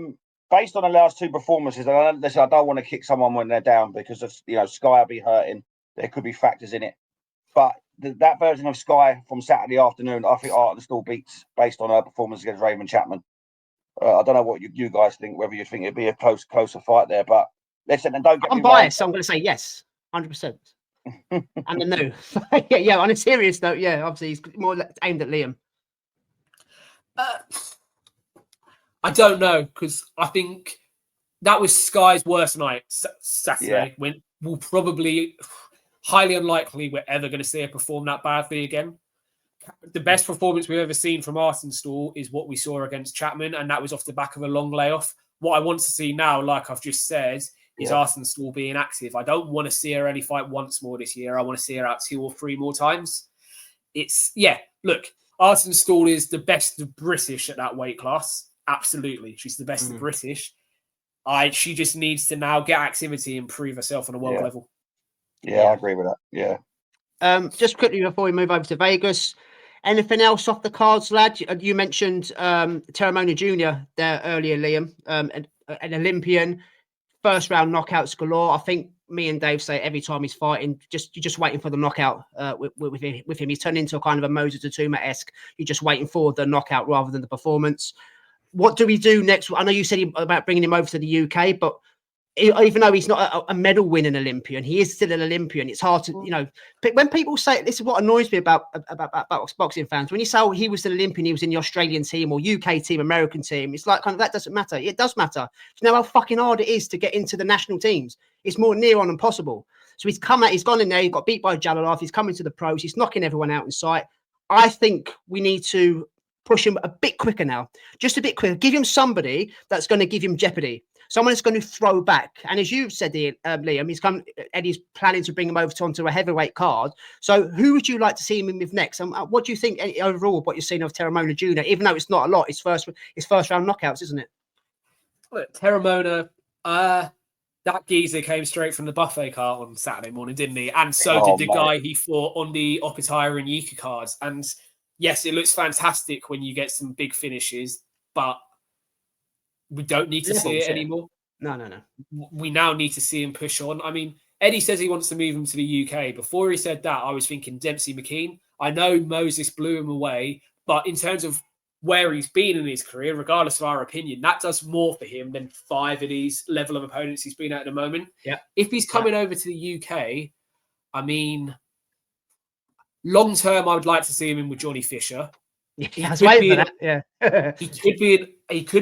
based on the last 2 performances, I don't want to kick someone when they're down because of Skye will be hurting. There could be factors in it, but that version of Skye from Saturday afternoon, I think Artenstall beats based on her performance against Raven Chapman. I don't know what you guys think, whether you think it'd be a closer fight there, but listen, and don't get me wrong. I'm biased, so I'm going to say yes, 100%. And a no. yeah, on a serious note, obviously he's more aimed at Liam. I don't know, because I think that was Skye's worst night Saturday. When we'll probably, highly unlikely, we're ever going to see her perform that badly again. The best performance we've ever seen from Artenstall is what we saw against Chapman, and that was off the back of a long layoff. What I want to see now, like I've just said, is Artenstall being active. I don't want to see her only fight once more this year. I want to see her out 2 or 3 more times. Look, Artenstall is the best of British at that weight class. Absolutely. She's the best of British. She just needs to now get activity and prove herself on a world level. Yeah, I agree with that. Yeah. Just quickly before we move over to Vegas, anything else off the cards, lad? You mentioned Tiara Jr. there earlier, Liam, an Olympian, first round knockouts galore. I think me and Dave say every time he's fighting, you're just waiting for the knockout with him. He's turned into a kind of a Moses Tatuma-esque. You're just waiting for the knockout rather than the performance. What do we do next? I know you said about bringing him over to the UK, but even though he's not a medal winning Olympian, he is still an Olympian. It's hard to, when people say, this is what annoys me about boxing fans. When you say, oh, he was an Olympian, he was in the Australian team or UK team, American team, it's like, kind of, that doesn't matter. It does matter. Do you know how fucking hard it is to get into the national teams? It's more near on impossible. So he's gone in there, he got beat by Jalilov, he's coming to the pros, he's knocking everyone out in sight. I think we need to push him a bit quicker now, just a bit quicker. Give him somebody that's going to give him jeopardy. Someone that's going to throw back. And as you've said, Liam, Eddie's planning to bring him over onto a heavyweight card. So who would you like to see him in with next? And what do you think overall, what you're seeing of Terramona Jr., even though it's not a lot, it's first round knockouts, isn't it? Look, Terramona, that geezer came straight from the buffet cart on Saturday morning, didn't he? And so did the guy he fought on the Opetaya and Yika cards. And yes, it looks fantastic when you get some big finishes, but we don't need to see it anymore. No. We now need to see him push on. I mean, Eddie says he wants to move him to the UK. Before he said that, I was thinking Dempsey McKean. I know Moses blew him away, but in terms of where he's been in his career, regardless of our opinion, that does more for him than 5 of these level of opponents he's been at the moment. Yeah. If he's coming over to the UK, I mean, long term, I would like to see him in with Johnny Fisher. He could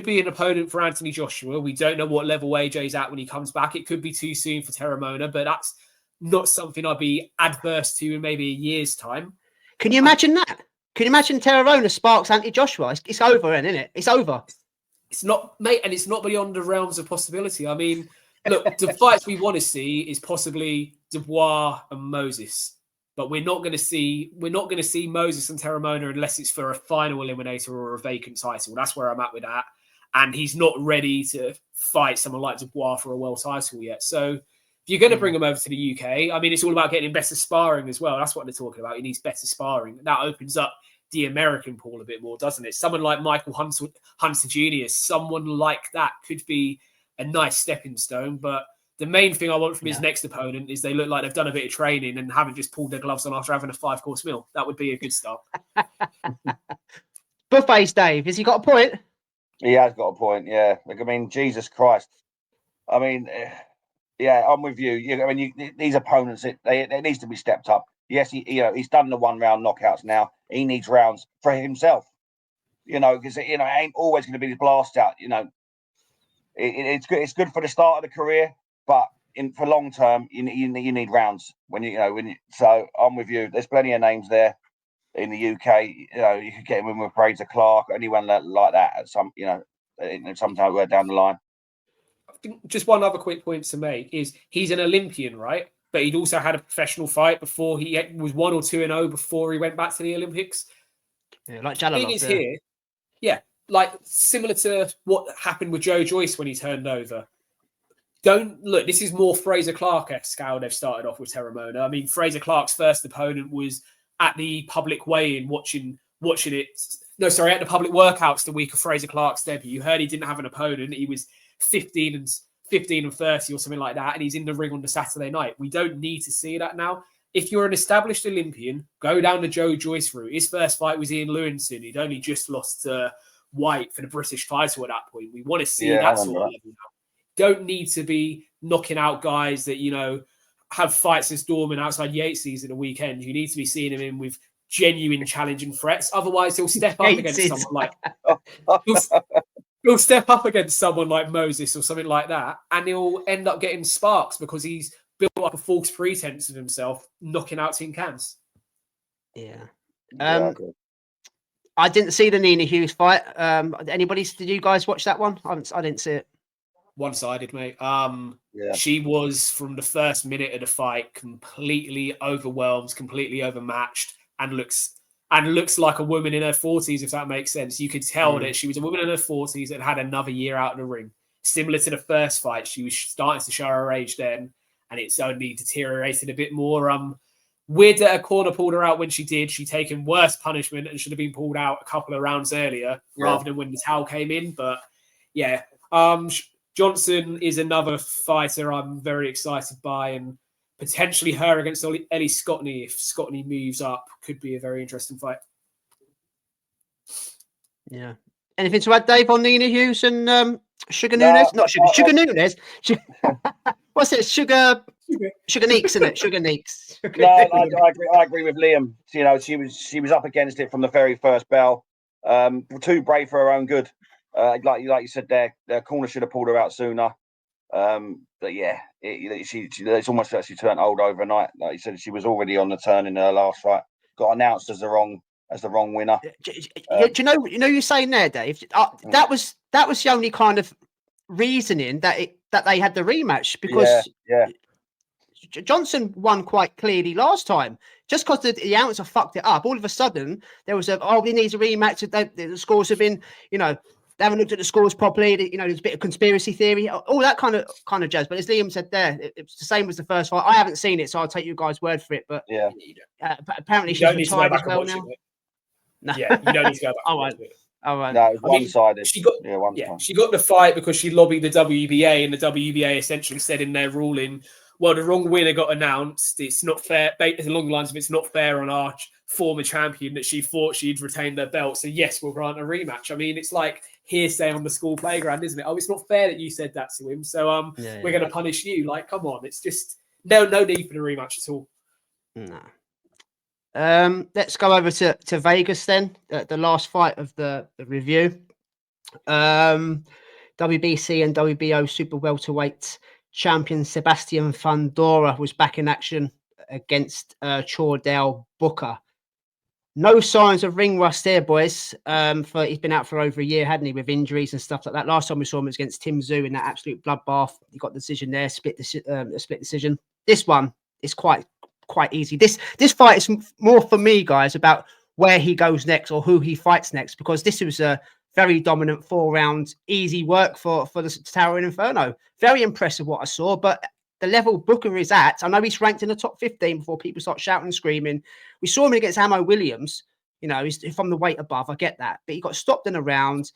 be an opponent for Anthony Joshua. We don't know what level AJ's at when he comes back. It could be too soon for Terramona, but that's not something I'd be adverse to in maybe a year's time. Can you imagine that? Can you imagine Terramona sparks Anthony Joshua? It's over, isn't it? It's over. It's not, mate, and it's not beyond the realms of possibility. I mean, look, the fights we want to see is possibly Dubois and Moses. But we're not going to see Moses and Terramona unless it's for a final eliminator or a vacant title. That's where I'm at with that. And he's not ready to fight someone like Dubois for a world title yet. So if you're going to bring him over to the UK, I mean, it's all about getting him better sparring as well. That's what they're talking about. He needs better sparring. That opens up the American pool a bit more, doesn't it? Someone like Michael Hunter Jr., someone like that could be a nice stepping stone. But the main thing I want from his next opponent is they look like they've done a bit of training and haven't just pulled their gloves on after having a 5-course meal. That would be a good start. Buffets, Dave. Has he got a point? He has got a point, yeah. Like, I mean, Jesus Christ. I mean, yeah, I'm with you. I mean, these opponents, it needs to be stepped up. Yes, he's done the 1-round knockouts now. He needs rounds for himself. Because it ain't always going to be the blast out. It's good. It's good for the start of the career. But for long term, you need rounds so I'm with you. There's plenty of names there in the UK. You could get him in with Fraser Clark, anyone like that at sometime down the line. I think just one other quick point to make is he's an Olympian, right? But he'd also had a professional fight before. He was 1 or 2-0 before he went back to the Olympics. Yeah, like Jalilov. Thing is here, like similar to what happened with Joe Joyce when he turned over. Don't look, this is more Fraser Clark-esque how they've started off with Terramona. I mean, Fraser Clark's first opponent was at the public weigh-in watching it. No, sorry, at the public workouts the week of Fraser Clark's debut. You heard he didn't have an opponent. He was 15 and 30 or something like that, and he's in the ring on the Saturday night. We don't need to see that now. If you're an established Olympian, go down the Joe Joyce route. His first fight was Ian Lewinson. He'd only just lost to White for the British title at that point. We want to see that sort of level now. Don't need to be knocking out guys that, have fights as dormant outside Yates's at the weekend. You need to be seeing him in with genuine challenging threats. Otherwise, he'll step up against someone like he'll step up against someone like Moses or something like that, and he'll end up getting sparks because he's built up a false pretense of himself, knocking out tin cans. Yeah. I didn't see the Nina Hughes fight. Did you guys watch that one? I didn't see it. One-sided, mate. She was, from the first minute of the fight, completely overwhelmed, completely overmatched, and looks like a woman in her 40s, if that makes sense. You could tell that she was a woman in her 40s that had another year out in the ring. Similar to the first fight, she was starting to show her age then, and it's only deteriorated a bit more. Weird that her corner pulled her out when she did. She'd taken worse punishment and should have been pulled out a couple of rounds earlier rather than when the towel came in. But, yeah. Johnson is another fighter I'm very excited by, and potentially her against Ellie Scotney, if Scotney moves up, could be a very interesting fight. Yeah. Anything to add, Dave, on Nina Hughes and Sugar No, Nunes? Not Sugar. Sugar Nunes? What's it? Sugar Neeks, isn't it? Sugar Neeks. No, I agree with Liam. You know, she was up against it from the very first bell. Too brave for her own good. Like you said, their corner should have pulled her out sooner. But yeah, it's almost like she turned old overnight. Like you said, she was already on the turn in her last fight. Got announced as the wrong winner. Do you know? You're saying there, Dave. That was the only kind of reasoning that they had the rematch, because Johnson won quite clearly last time. Just because the announcer fucked it up, all of a sudden there was he needs a rematch. The scores have been, they haven't looked at the scores properly. There's a bit of conspiracy theory, all that kind of jazz. But as Liam said there, it's the same as the first fight. I haven't seen it, so I'll take you guys' word for it. But apparently she's retired as well now. No. Yeah, you don't need to go back. All right. No, it's one-sided. She got the fight because she lobbied the WBA, and the WBA essentially said in their ruling, well, the wrong winner got announced. It's not fair. Along the lines of it's not fair on our former champion that she thought she'd retained her belt. So yes, we'll grant a rematch. I mean, it's like hearsay on the school playground, isn't it? Oh, it's not fair that you said that to him. So we're going to punish you. Like, come on. It's just no need for the rematch at all. No. Let's go over to Vegas then. The last fight of the review. WBC and WBO super welterweight champion Sebastian Fundora was back in action against Chordale Booker. No signs of ring rust here, boys. He's been out for over a year, hadn't he, with injuries and stuff like that. Last time we saw him was against Tim Tszyu in that absolute bloodbath. He got the decision there, split decision. This one is quite easy. This fight is more for me, guys, about where he goes next or who he fights next, because this was a very dominant 4-round easy work for the Tower and Inferno. Very impressive what I saw, but the level Booker is at, I know he's ranked in the top 15 before people start shouting and screaming. We saw him against Amo Williams. He's from the weight above. I get that, but he got stopped in a round.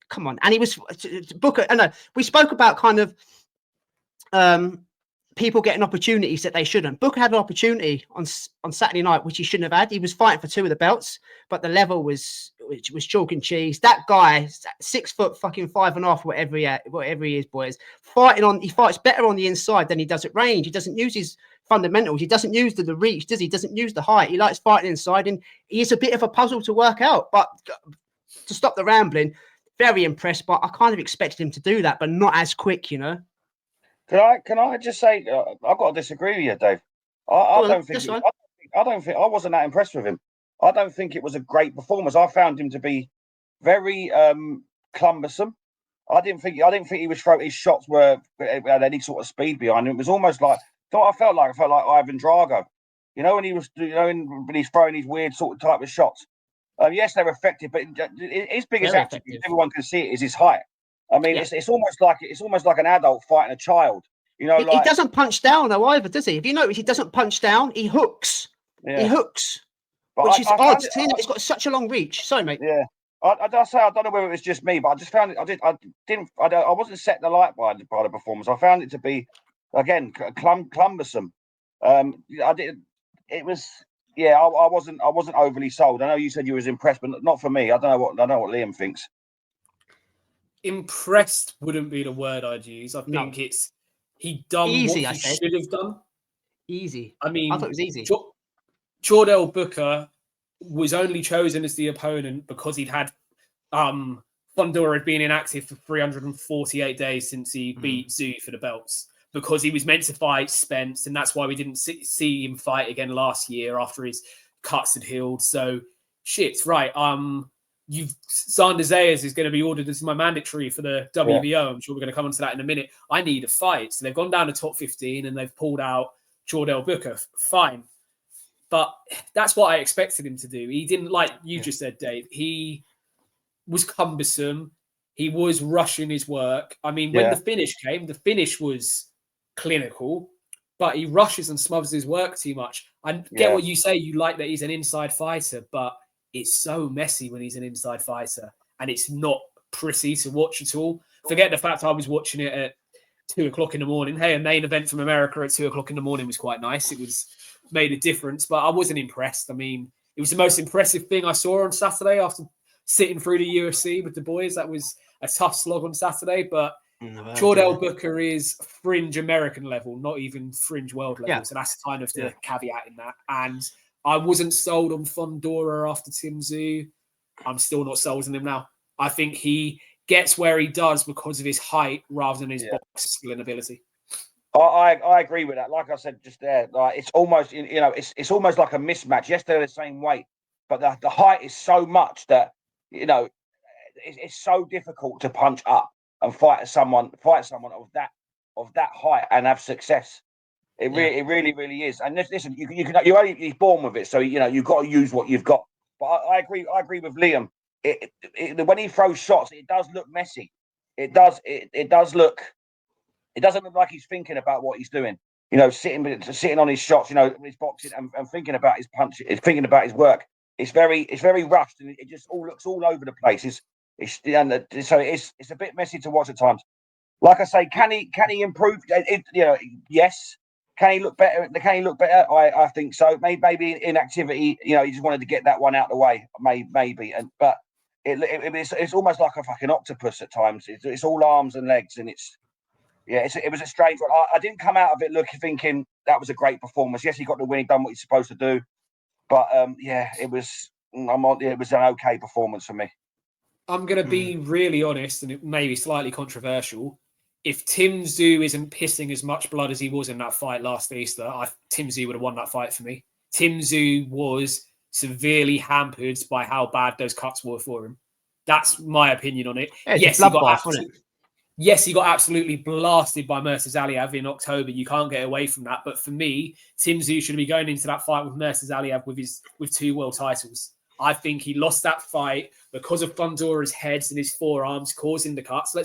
Come on, and he was Booker. I know we spoke about kind of people getting opportunities that they shouldn't. Booker had an opportunity on Saturday night, which he shouldn't have had. He was fighting for 2 of the belts, but the level was chalk and cheese. That guy, 6 foot fucking 5.5, whatever he is, boys. He fights better on the inside than he does at range. He doesn't use his fundamentals. He doesn't use the reach, does he? He doesn't use the height. He likes fighting inside, and he's a bit of a puzzle to work out. But to stop the rambling, very impressed. But I kind of expected him to do that, but not as quick, Can I just say I've got to disagree with you, Dave. I wasn't that impressed with him. I don't think it was a great performance. I found him to be very cumbersome. I didn't think he was his shots had any sort of speed behind him. It was almost like I felt like Ivan Drago. When he was when he's throwing these weird sort of type of shots. Yes, they're effective, but his biggest attribute, everyone can see it, is his height. I mean, it's almost like an adult fighting a child. He doesn't punch down though either, does he? If you notice, he doesn't punch down. He hooks. Yeah. He hooks, but which is odd. It's got such a long reach. Sorry, mate. Yeah, I don't know whether it was just me, but I just found it. I wasn't set the light by the performance. I found it to be again cumbersome. I wasn't overly sold. I know you said you was impressed, but not for me. I don't know what Liam thinks. Impressed wouldn't be the word I'd use. I think he done easy, what he should have done. Easy. I mean, I thought it was easy. Chordale Booker was only chosen as the opponent because he'd had Fundora had been inactive for 348 days since he beat Tszyu for the belts, because he was meant to fight Spence, and that's why we didn't see him fight again last year after his cuts had healed. So shit, right. Sanders Zayas is going to be ordered as my mandatory for the WBO. Yeah. I'm sure we're going to come on to that in a minute. I need a fight. So they've gone down to top 15 and they've pulled out Chordale Booker. Fine. But that's what I expected him to do. He didn't, like you just said, Dave. He was cumbersome. He was rushing his work. I mean, when the finish came, the finish was clinical, but he rushes and smothers his work too much. I get what you say. You like that he's an inside fighter, but it's so messy when he's an inside fighter, and it's not pretty to watch at all. Forget the fact I was watching it at 2:00 in the morning. Hey, a main event from America at 2:00 in the morning was quite nice. It was made a difference, but I wasn't impressed. I mean, it was the most impressive thing I saw on Saturday after sitting through the UFC with the boys. That was a tough slog on Saturday, but Chordale Booker is fringe American level, not even fringe world level. So that's kind of the caveat in that. And I wasn't sold on Fundora after Tim Tszyu. I'm still not sold on him now. I think he gets where he does because of his height rather than his boxing skill and ability. I agree with that. Like I said just there, like it's almost it's almost like a mismatch. Yes, they're the same weight, but the height is so much that it's so difficult to punch up and fight someone of that height and have success. It really is. And listen, you're only born with it, so you've got to use what you've got. But I agree with Liam. When he throws shots, it does look messy. It does look. It doesn't look like he's thinking about what he's doing. Sitting on his shots. His boxing and thinking about his punch. Thinking about his work. It's very rushed, and it just all looks all over the place. It's a bit messy to watch at times. Like I say, can he improve? Yes. Can he look better? I think so. Maybe inactivity. He just wanted to get that one out of the way. Maybe. But it's almost like a fucking octopus at times. It's all arms and legs, and it was a strange one. I didn't come out of it thinking that was a great performance. Yes, he got the win. He done what he's supposed to do. But it was an okay performance for me. I'm going to be really honest, and it may be slightly controversial. If Tim Tszyu isn't pissing as much blood as he was in that fight last Easter, Tim Tszyu would have won that fight for me. Tim Tszyu was severely hampered by how bad those cuts were for him. That's my opinion on it. Yes, he got absolutely blasted by Murtazaliev in October. You can't get away from that. But for me, Tim Tszyu should be going into that fight with Murtazaliev with 2 world titles. I think he lost that fight because of Fundora's heads and his forearms causing the cuts.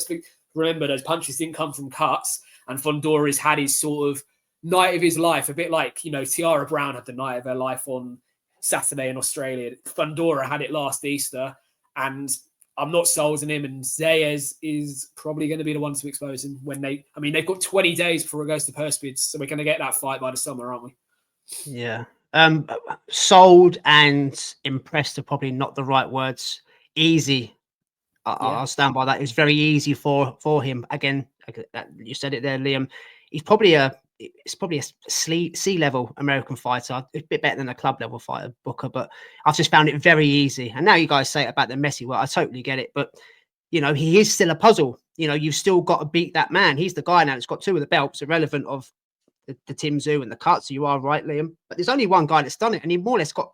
Remember, those punches didn't come from cuts, and Fundora's had his sort of night of his life, a bit like, Tiara Brown had the night of her life on Saturday in Australia. Fundora had it last Easter, and I'm not sold on him, and Zayas is probably going to be the one to expose him when they've got 20 days before it goes to Perspids, so we're going to get that fight by the summer, aren't we? Yeah. Sold and impressed are probably not the right words. Easy. I'll stand by that. It was very easy for him. Again, you said it there, Liam. He's probably a C-level American fighter. It's a bit better than a club level fighter, Booker, but I've just found it very easy. And now you guys say it about the messy work. I totally get it, but he is still a puzzle. You've still got to beat that man. He's the guy now that's got 2 of the belts, irrelevant of the Tim Tszyu and the cuts. So you are right, Liam. But there's only one guy that's done it, and he more or less got,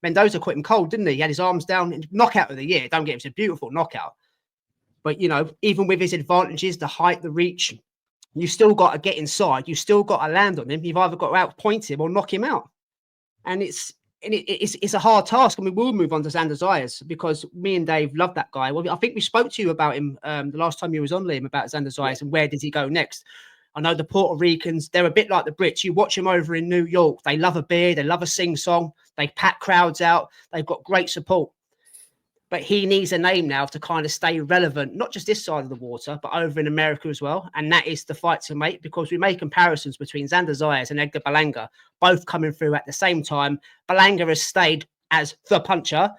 Mendoza quit him cold, didn't he? He had his arms down. Knockout of the year. Don't get him, it's a beautiful knockout. But even with his advantages, the height, the reach, you still got to get inside. You still got to land on him. You've either got to outpoint him or knock him out. And it's a hard task. And we will move on to Xander Zayas because me and Dave love that guy. Well, I think we spoke to you about him the last time you was on, Liam, about Xander Zayas and where does he go next. I know the Puerto Ricans, they're a bit like the Brits. You watch them over in New York. They love a beer. They love a sing-song. They pack crowds out. They've got great support. But he needs a name now to kind of stay relevant, not just this side of the water, but over in America as well. And that is the fight to make because we make comparisons between Xander Zayas and Edgar Berlanga, both coming through at the same time. Berlanga has stayed as the puncher,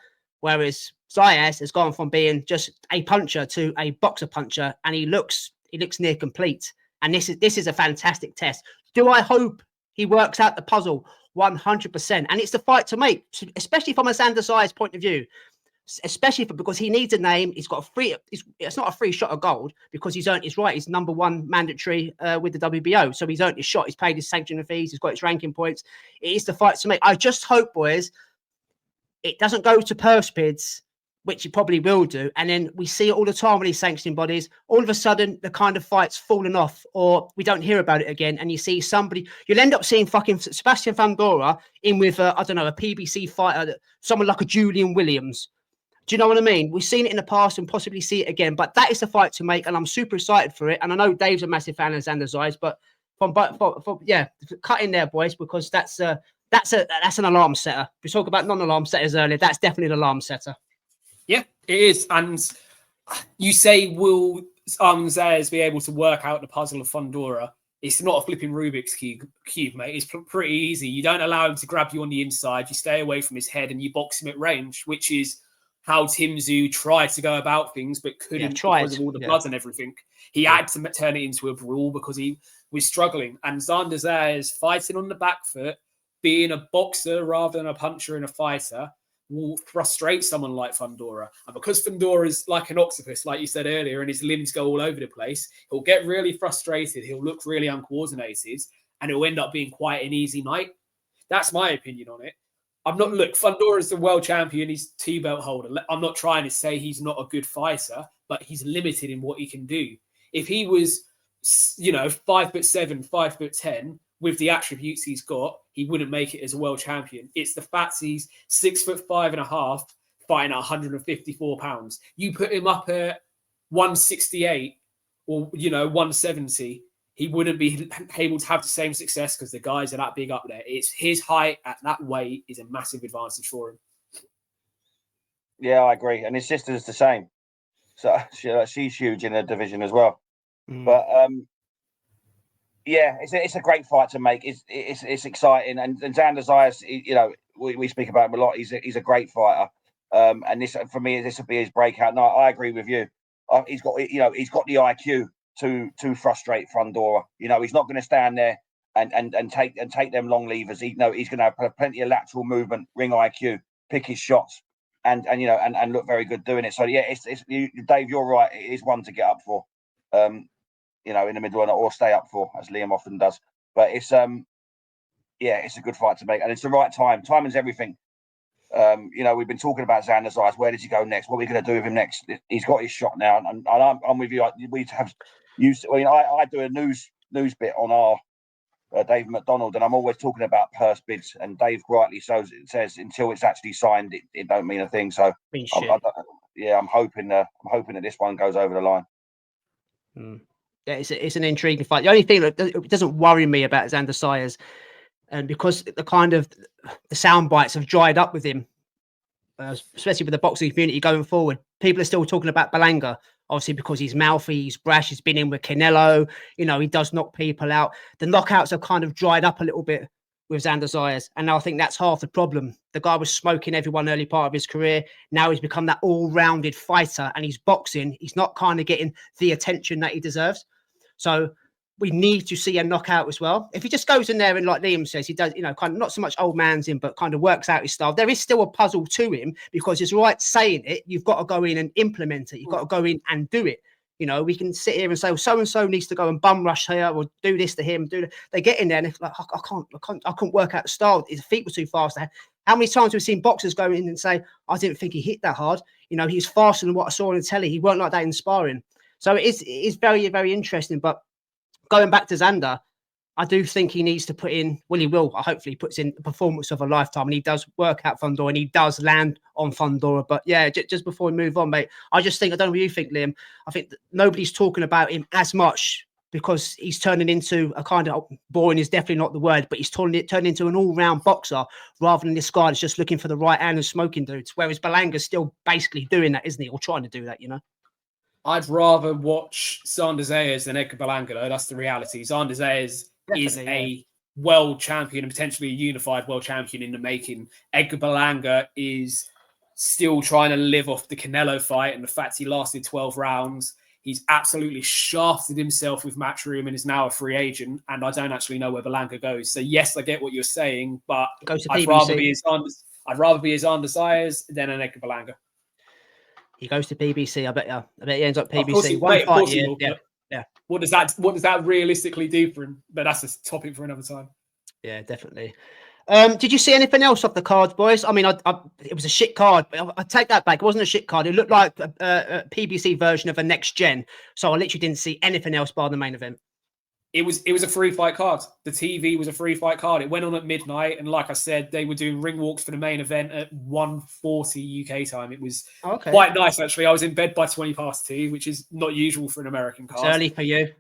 whereas Zayas has gone from being just a puncher to a boxer puncher, and he looks near complete. And this is a fantastic test. Do I hope he works out the puzzle? 100%. And it's the fight to make, especially from a Xander Zayas point of view. Especially because he needs a name. He's got it's not a free shot of gold because he's earned his right. He's #1 mandatory with the WBO. So he's earned his shot. He's paid his sanction fees. He's got his ranking points. It is the fight to make. I just hope, boys, it doesn't go to Perspids, which it probably will do. And then we see it all the time with these sanctioning bodies. All of a sudden, the kind of fight's fallen off or we don't hear about it again. And you see you'll end up seeing fucking Sebastian Fundora in with, a PBC fighter, someone like a Julian Williams. Do you know what I mean? We've seen it in the past and possibly see it again, but that is the fight to make, and I'm super excited for it. And I know Dave's a massive fan of Xander Zayas, but cut in there, boys, because that's an alarm setter. We talked about non-alarm setters earlier. That's definitely an alarm setter. Yeah, it is. And you say, will Zayas be able to work out the puzzle of Fundora? It's not a flipping Rubik's cube, mate. It's pretty easy. You don't allow him to grab you on the inside. You stay away from his head and you box him at range, which is how Tim Tszyu tried to go about things but couldn't because of all the blood and everything. He had to turn it into a brawl because he was struggling. And Xander Zayas fighting on the back foot, being a boxer rather than a puncher and a fighter, will frustrate someone like Fundora. And because Fundora is like an octopus, like you said earlier, and his limbs go all over the place, he'll get really frustrated. He'll look really uncoordinated, and it'll end up being quite an easy night. That's my opinion on it. Look, Fundora is the world champion. He's T-belt holder. I'm not trying to say he's not a good fighter, but he's limited in what he can do. If he was, 5'7", 5'10", with the attributes he's got, he wouldn't make it as a world champion. It's the fact he's 6'5.5", fighting at 154 pounds. You put him up at 168 or 170, he wouldn't be able to have the same success because the guys are that big up there. It's his height at that weight is a massive advantage for him. Yeah, I agree. And his sister's the same. So she's huge in her division as well. But yeah, it's a great fight to make. It's exciting. And Xander Zayas, we speak about him a lot. He's a great fighter. And this, for me, this will be his breakout. No, I agree with you. He's got the IQ to frustrate Fundora. He's not going to stand there and take them long levers. He's going to have plenty of lateral movement, ring IQ, pick his shots, and look very good doing it. So yeah, Dave, you're right. It is one to get up for, in the middle or stay up for, as Liam often does. But it's it's a good fight to make, and it's the right time. Timing's everything. We've been talking about Xander Zayas. Where does he go next? What are we going to do with him next? He's got his shot now, and I'm with you. We have used. I do a news bit on our Dave McDonald, and I'm always talking about purse bids. And Dave rightly says until it's actually signed, it don't mean a thing. So I'm hoping that this one goes over the line. Yeah, it's an intriguing fight. The only thing that doesn't worry me about Xander Zayas, and because the sound bites have dried up with him, especially with the boxing community going forward, people are still talking about Berlanga, obviously because he's mouthy, he's brash, he's been in with Canelo, he does knock people out. The knockouts have kind of dried up a little bit with Xander Zayas, and I think that's half the problem. The guy was smoking everyone early part of his career. Now he's become that all-rounded fighter, and he's boxing. He's not kind of getting the attention that he deserves. So we need to see a knockout as well. If he just goes in there and, like Liam says, he does, kind of not so much old man's him, but kind of works out his style. There is still a puzzle to him, because it's right saying it. You've got to go in and implement it. You've got to go in and do it. We can sit here and say, well, so-and-so needs to go and bum rush here or do this to him. They get in there and it's like, I couldn't work out the style. His feet were too fast. How many times we've seen boxers go in and say, I didn't think he hit that hard. He's faster than what I saw on the telly. He weren't like that in sparring. So it is very, very interesting. But going back to Xander, I do think he needs to put in, well, he will, hopefully he puts in the performance of a lifetime, and he does work out Fundora, and he does land on Fundora. But yeah, just before we move on, mate, I just think, I don't know what you think, Liam, I think that nobody's talking about him as much because he's turning into a kind of, boring is definitely not the word, but he's turning into an all-round boxer rather than this guy that's just looking for the right hand and smoking dudes, whereas Berlanga's still basically doing that, isn't he, or trying to do that, I'd rather watch Xander Zayas than Edgar Berlanga, though. That's the reality. Xander Zayas is a world champion and potentially a unified world champion in the making. Edgar Berlanga is still trying to live off the Canelo fight and the fact he lasted 12 rounds. He's absolutely shafted himself with Matchroom and is now a free agent. And I don't actually know where Berlanga goes. So yes, I get what you're saying, but I'd rather be as Xander Zayas than an Edgar Berlanga. He goes to PBC. I bet he ends up PBC. Of course he will. Yeah. What does that realistically do for him? But that's a topic for another time. Yeah, definitely. Did you see anything else off the cards, boys? I mean, it was a shit card, but I take that back. It wasn't a shit card. It looked like a PBC version of a next gen. So I literally didn't see anything else bar the main event. It was a free fight card. The TV was a free fight card. It went on at midnight, and like I said, they were doing ring walks for the main event at 1:40 UK time. It was quite nice, actually. I was in bed by 2:20, which is not usual for an American card. It's early for you,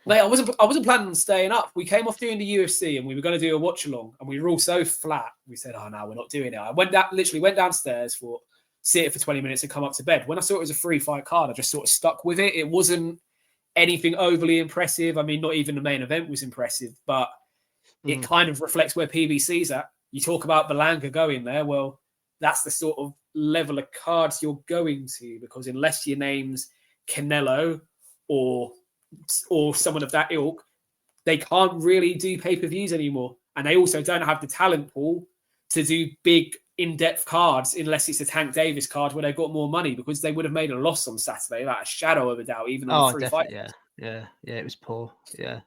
mate. I wasn't planning on staying up. We came off doing the UFC, and we were going to do a watch along, and we were all so flat. We said, "Oh no, we're not doing it." I went downstairs sit for 20 minutes and come up to bed. When I saw it was a free fight card, I just sort of stuck with it. It wasn't anything overly impressive. I mean, not even the main event was impressive, but it kind of reflects where PBC's at. You talk about Berlanga going there. Well, that's the sort of level of cards you're going to, because unless your name's Canelo or someone of that ilk, they can't really do pay-per-views anymore. And they also don't have the talent pool to do big, in-depth cards unless it's a Tank Davis card where they've got more money, because they would have made a loss on Saturday without a shadow of a doubt, even on the 3 fights. Yeah, it was poor. Yeah.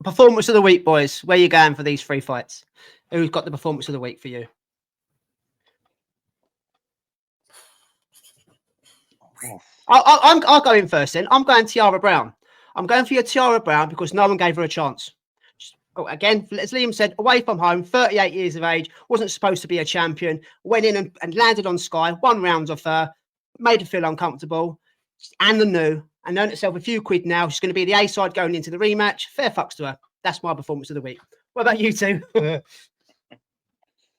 Performance of the week, boys. Where are you going for these 3 fights? Who's got the performance of the week for you? I'll go in first then. I'm going Tiara Brown. I'm going for your Tiara Brown because no one gave her a chance. Again, as Liam said, away from home, 38 years of age, wasn't supposed to be a champion, went in and landed on Skye, 1 round off her, made her feel uncomfortable, and and earned herself a few quid now. She's going to be the A side going into the rematch. Fair fucks to her. That's my performance of the week. What about you two?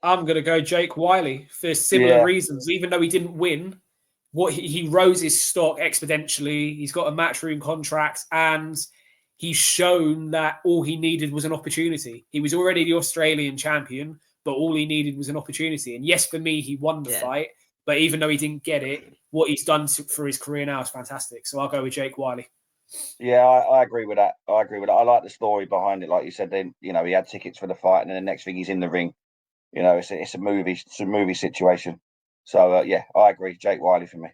I'm going to go Jake Wyllie for similar reasons. Even though he didn't win, he rose his stock exponentially. He's got a matchroom contract, and he's shown that all he needed was an opportunity. He was already the Australian champion, but all he needed was an opportunity. And yes, for me, he won the fight. But even though he didn't get it, what he's done for his career now is fantastic. So I'll go with Jake Wyllie. Yeah, I agree with that. I like the story behind it. Like you said, then he had tickets for the fight, and then the next thing he's in the ring. It's a movie situation. So I agree. Jake Wyllie for me.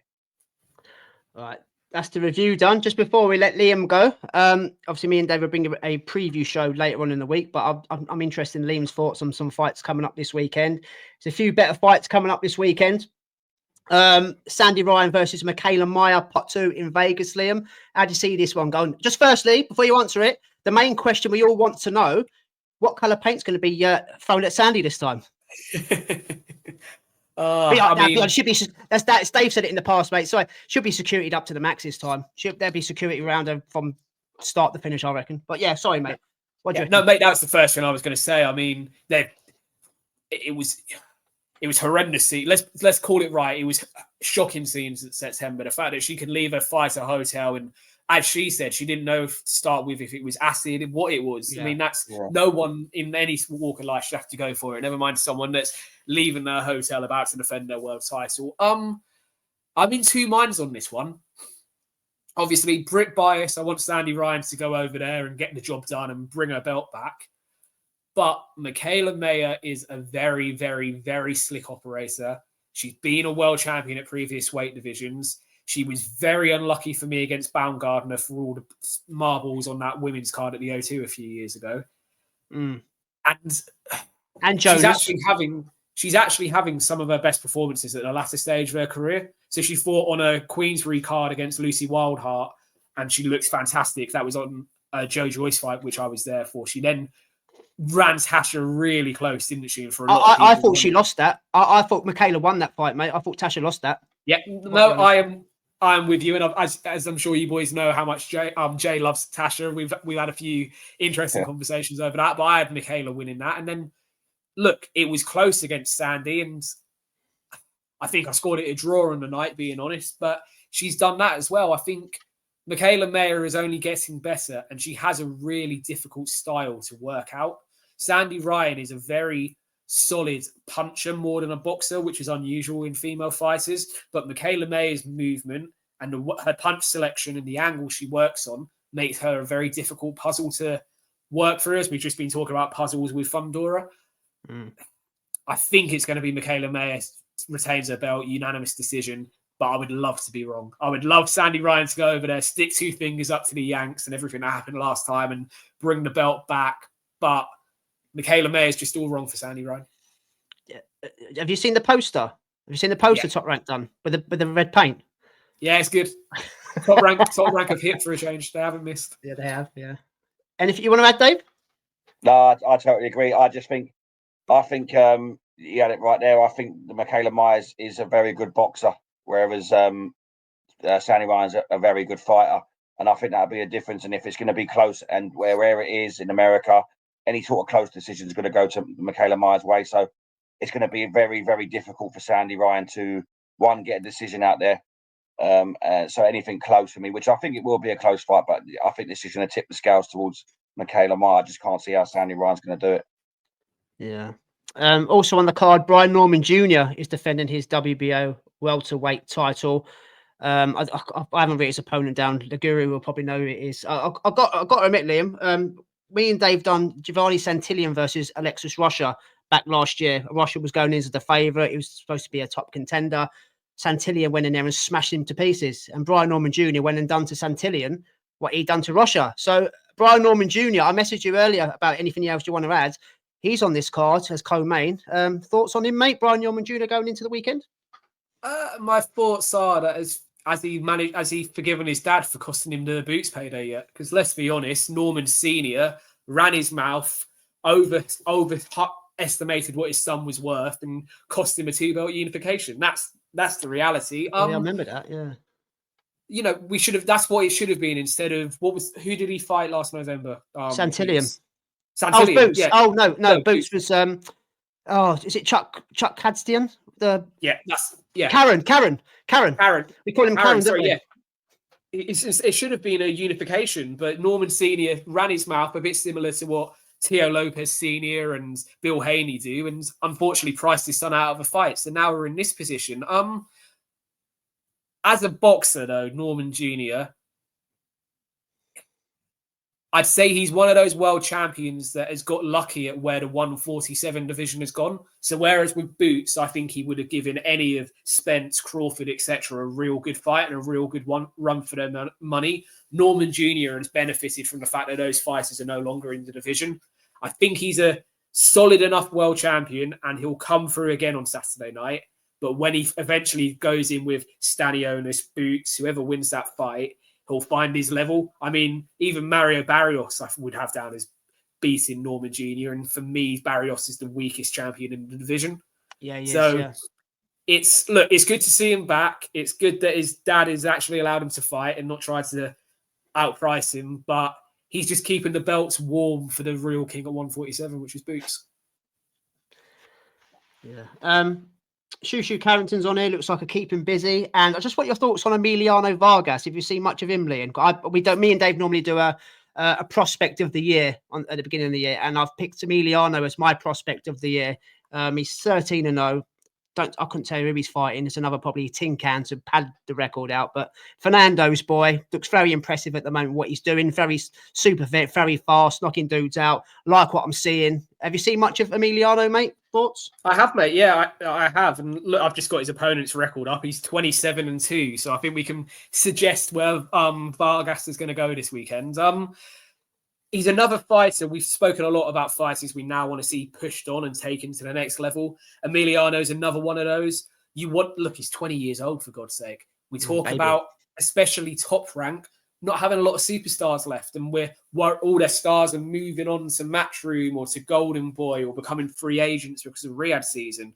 All right. That's the review done. Just before we let Liam go, obviously me and Dave will bring a preview show later on in the week, but I'm interested in Liam's thoughts on some fights coming up this weekend. There's a few better fights coming up this weekend. Sandy Ryan versus Michaela Meyer, pot 2 in Vegas. Liam, how do you see this one going? Just firstly, before you answer it, the main question we all want to know, what colour paint's going to be thrown at Sandy this time? Should be, that's Dave said it in the past, mate. So should be securityed up to the max this time. Should there be security around her from start to finish, I reckon. But yeah, sorry, mate. No, mate, that's the first thing I was going to say. I mean, it was horrendous. Let's call it right. It was shocking scenes at September. The fact that she could leave her fighter hotel, and as she said, she didn't know to start with if it was acid and what it was. Yeah. I mean, that's no one in any walk of life should have to go for it. Never mind someone that's leaving their hotel about to defend their world title. I'm in 2 minds on this one. Obviously, Brit bias. I want Sandy Ryan to go over there and get the job done and bring her belt back. But Michaela Meyer is a very, very, very slick operator. She's been a world champion at previous weight divisions. She was very unlucky for me against Baumgardner for all the marbles on that women's card at the O2 a few years ago. Mm. And Jonas. She's actually having some of her best performances at the latter stage of her career. So she fought on a Queensbury card against Lucy Wildheart, and she looks fantastic. That was on a Joe Joyce fight, which I was there for. She then ran Tasha really close, didn't she? And for a lot of I thought she lost that. I thought Michaela won that fight, mate. I thought Tasha lost that. Yeah, no, I am with you, and as I'm sure you boys know how much Jay loves Tasha. We've had a few interesting conversations over that, but I had Michaela winning that, and then look, it was close against Sandy, and I think I scored it a draw on the night, being honest. But she's done that as well. I think Michaela Meyer is only getting better, and she has a really difficult style to work out. Sandy Ryan is a very solid puncher more than a boxer, which is unusual in female fighters. But Michaela Mayer's movement and her punch selection and the angle she works on makes her a very difficult puzzle to work through, as we've just been talking about puzzles with Fundora. Mm. I think it's going to be Michaela Meyer retains her belt, unanimous decision, but I would love to be wrong. I would love Sandy Ryan to go over there, stick 2 fingers up to the Yanks and everything that happened last time and bring the belt back. But Michaela Meyer is just all wrong for Sandy Ryan. Have you seen the poster? Have you seen the poster Top Rank done with the red paint? Yeah, it's good. Top rank have hit for a change. They haven't missed. Yeah, they have. Yeah. Anything you want to add, Dave? No, I totally agree. I think you had it right there. I think the Michaela Myers is a very good boxer, whereas Sandy Ryan's a very good fighter. And I think that'll be a difference. And if it's going to be close, and wherever it is in America, any sort of close decision is going to go to Michaela Myers' way. So it's going to be very, very difficult for Sandy Ryan to, one, get a decision out there. So anything close for me, which I think it will be a close fight, but I think this is going to tip the scales towards Michaela Meyer. I just can't see how Sandy Ryan's going to do it. Yeah. Also on the card, Brian Norman Jr. is defending his WBO welterweight title. I haven't written his opponent down. The Guru will probably know who it is. I got to admit, Liam, me and Dave done Giovanni Santillan versus Alexis Russia back last year. Russia was going in as the favourite. He was supposed to be a top contender. Santillan went in there and smashed him to pieces. And Brian Norman Jr. went and done to Santillan what he done to Russia. So Brian Norman Jr., I messaged you earlier about anything else you want to add. He's on this card as co-main. Thoughts on him, mate? Brian Norman Jr. going into the weekend? My thoughts are that as he forgiven his dad for costing him the boots payday yet? Because let's be honest, Norman Senior ran his mouth, overestimated what his son was worth, and cost him a 2-belt unification. That's the reality. Yeah, I remember that. Yeah. You know, we should have. That's what it should have been instead of who did he fight last November? Santillan. Santillan. Oh, Boots. Yeah. Oh no, Boots was is it Chuck Hadstian? Karen. We call him Karen, don't we? Yeah. It should have been a unification, but Norman Senior ran his mouth a bit similar to what Teo Lopez Senior and Bill Haney do, and unfortunately priced his son out of a fight. So now we're in this position. As a boxer, though, Norman Jr., I'd say he's one of those world champions that has got lucky at where the 147 division has gone. So whereas with Boots, I think he would have given any of Spence, Crawford, etc. a real good fight and a real good run for their money. Norman Jr. has benefited from the fact that those fighters are no longer in the division. I think he's a solid enough world champion and he'll come through again on Saturday night. But when he eventually goes in with Stanionis, Boots, whoever wins that fight, he'll find his level. I mean, even Mario Barrios I would have down as beating Norman Jr. And for me, Barrios is the weakest champion in the division. It's good to see him back. It's good that his dad has actually allowed him to fight and not tried to outprice him. But he's just keeping the belts warm for the real king at 147, which is Boots. Yeah. Shushu Carrington's on here. Looks like I keep him busy. And I just want your thoughts on Emiliano Vargas. If you see much of him, Liam. Me and Dave normally do a prospect of the year at the beginning of the year, and I've picked Emiliano as my prospect of the year. He's 13-0. I couldn't tell you who he's fighting. It's another probably tin can to pad the record out. But Fernando's boy looks very impressive at the moment. What he's doing, very super fit, very fast, knocking dudes out. Like what I'm seeing. Have you seen much of Emiliano, mate? Thoughts? I have, mate. Yeah, I have. And look, I've just got his opponent's record up. He's 27-2. So I think we can suggest where Vargas is going to go this weekend. He's another fighter. We've spoken a lot about fighters we now want to see pushed on and taken to the next level. Emiliano's another one of those. He's 20 years old, for God's sake. We talk about, especially Top Rank, not having a lot of superstars left, and where all their stars are moving on to Matchroom or to Golden Boy or becoming free agents because of Riyadh season.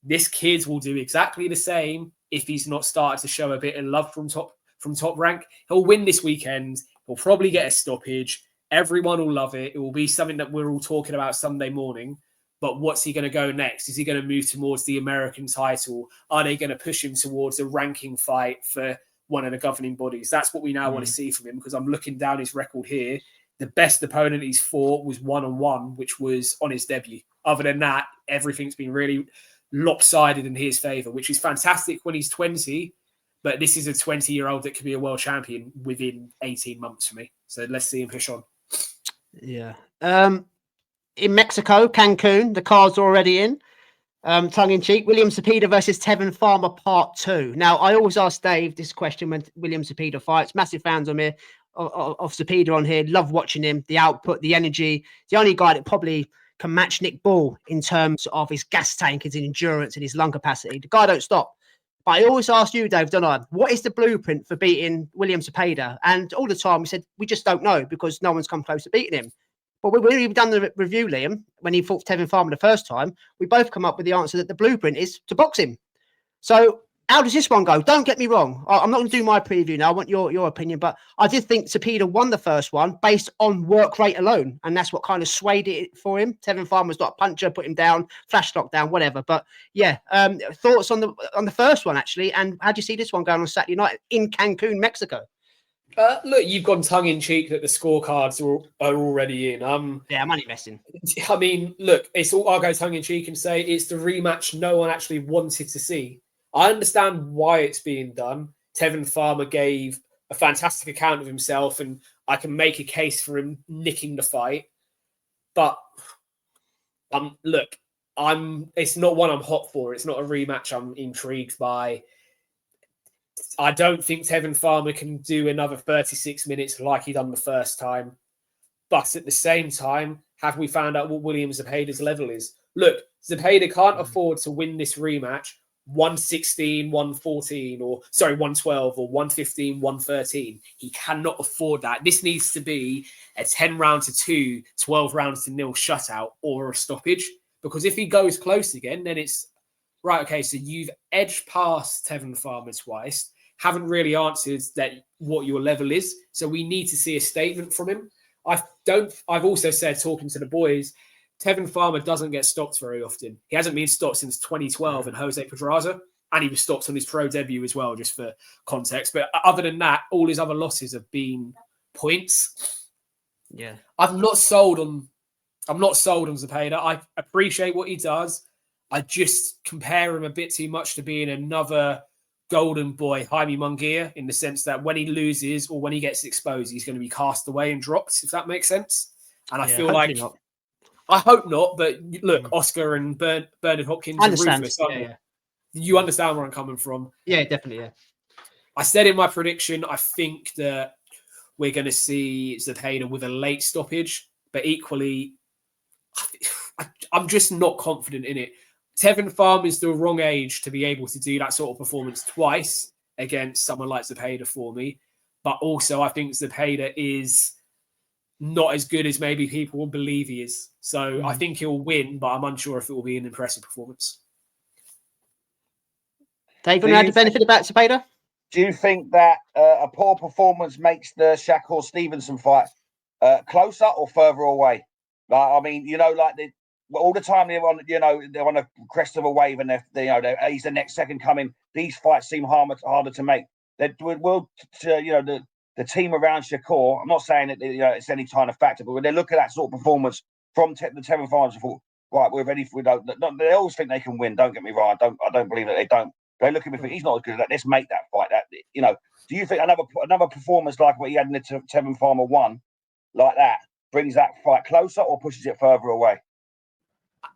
This kid will do exactly the same if he's not started to show a bit of love from Top Rank. He'll win this weekend. He'll probably get a stoppage. Everyone will love it. It will be something that we're all talking about Sunday morning. But what's he going to go next? Is he going to move towards the American title? Are they going to push him towards a ranking fight for one of the governing bodies? That's what we now want to see from him, because I'm looking down his record here. The best opponent he's fought was 1-on-1, which was on his debut. Other than that, everything's been really lopsided in his favour, which is fantastic when he's 20. But this is a 20-year-old that could be a world champion within 18 months for me. So let's see him push on. Yeah. In Mexico, Cancun, the cards are already in. Tongue-in-cheek, William Zepeda versus Tevin Farmer Part 2. Now, I always ask Dave this question when William Zepeda fights. Massive fans of me, of Zepeda on here. Love watching him, the output, the energy. The only guy that probably can match Nick Ball in terms of his gas tank, his endurance, and his lung capacity. The guy don't stop. But I always ask you, Dave, don't I? What is the blueprint for beating William Zepeda? And all the time we said, we just don't know because no one's come close to beating him. But when we've done the review, Liam, when he fought Tevin Farmer the first time, we both come up with the answer that the blueprint is to box him. So how does this one go? Don't get me wrong. I'm not going to do my preview now. I want your opinion. But I did think Zepeda won the first one based on work rate alone. And that's what kind of swayed it for him. Tevin Farmer's not a puncher, put him down, flash lockdown, whatever. But yeah, thoughts on the first one, actually. And how do you see this one going on Saturday night in Cancun, Mexico? Look, you've gone tongue-in-cheek that the scorecards are already in. Yeah, I'm only messing. I mean, look, I'll go tongue-in-cheek and say it's the rematch no one actually wanted to see. I understand why it's being done. Tevin Farmer gave a fantastic account of himself, and I can make a case for him nicking the fight. But look, it's not one I'm hot for. It's not a rematch I'm intrigued by. I don't think Tevin Farmer can do another 36 minutes like he done the first time. But at the same time, have we found out what William Zepeda's level is? Look, Zepeda can't afford to win this rematch 116, 114, 112, or 115, 113. He cannot afford that. This needs to be a 10 round to 2, 12 rounds to 0 shutout or a stoppage. Because if he goes close again, then it's right. Okay, so you've edged past Tevin Farmer twice, haven't really answered that what your level is. So we need to see a statement from him. I've also said, talking to the boys, Tevin Farmer doesn't get stopped very often. He hasn't been stopped since 2012 in Jose Pedraza, and he was stopped on his pro debut as well, just for context. But other than that, all his other losses have been points. Yeah, I'm not sold on Zepeda. I appreciate what he does. I just compare him a bit too much to being another golden boy Jaime Munguia, in the sense that when he loses or when he gets exposed, he's going to be cast away and dropped, if that makes sense. And I feel like, not. I hope not, but look, Oscar and Bernard Hopkins are ruthless. Yeah. You understand where I'm coming from? Yeah, definitely, yeah. I said in my prediction, I think that we're going to see Zepeda with a late stoppage, but equally, I'm just not confident in it. Tevin Farmer is the wrong age to be able to do that sort of performance twice against someone like Zepeda for me. But also, I think Zepeda is not as good as maybe people will believe he is. So I think he'll win, but I'm unsure if it will be an impressive performance. Dave, you had the benefit about Zepeda? Do you think that a poor performance makes the Shakur Stevenson fight closer or further away? Like, I mean, all the time they're on a crest of a wave, and he's the next second coming. These fights seem harder to make. The team around Shakur, I'm not saying that it's any kind of factor, but when they look at that sort of performance from the Tevin Farmer, right, we're ready for they always think they can win. Don't get me wrong. I don't believe that they don't. They look at me and think he's not as good as that. Let's make that fight. Do you think another performance like what he had in the Tevin Farmer 1, like that, brings that fight closer or pushes it further away?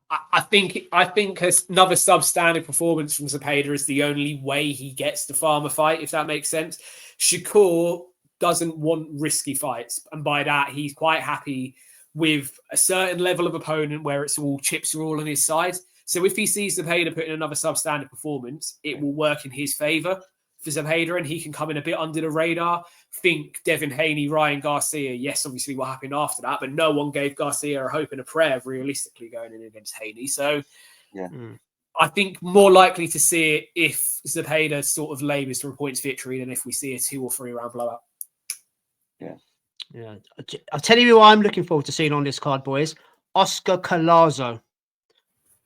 I think another substandard performance from Zepeda is the only way he gets the Farmer fight, if that makes sense. Shakur doesn't want risky fights, and by that he's quite happy with a certain level of opponent where it's all chips are all on his side. So if he sees Zepeda put in another substandard performance, it will work in his favour for Zepeda, and he can come in a bit under the radar. Think Devin Haney, Ryan Garcia. Yes, obviously what happened after that, but no one gave Garcia a hope and a prayer realistically going in against Haney. So yeah, I think more likely to see it if Zepeda sort of labours to a points victory than if we see a 2 or 3 round blowout. Yeah. I'll tell you who I'm looking forward to seeing on this card, boys. Oscar Collazo.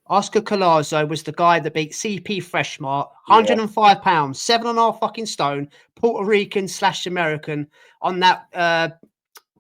Oscar Collazo was the guy that beat CP Freshmart, 105 pounds, 7.5 fucking stone, Puerto Rican / American on that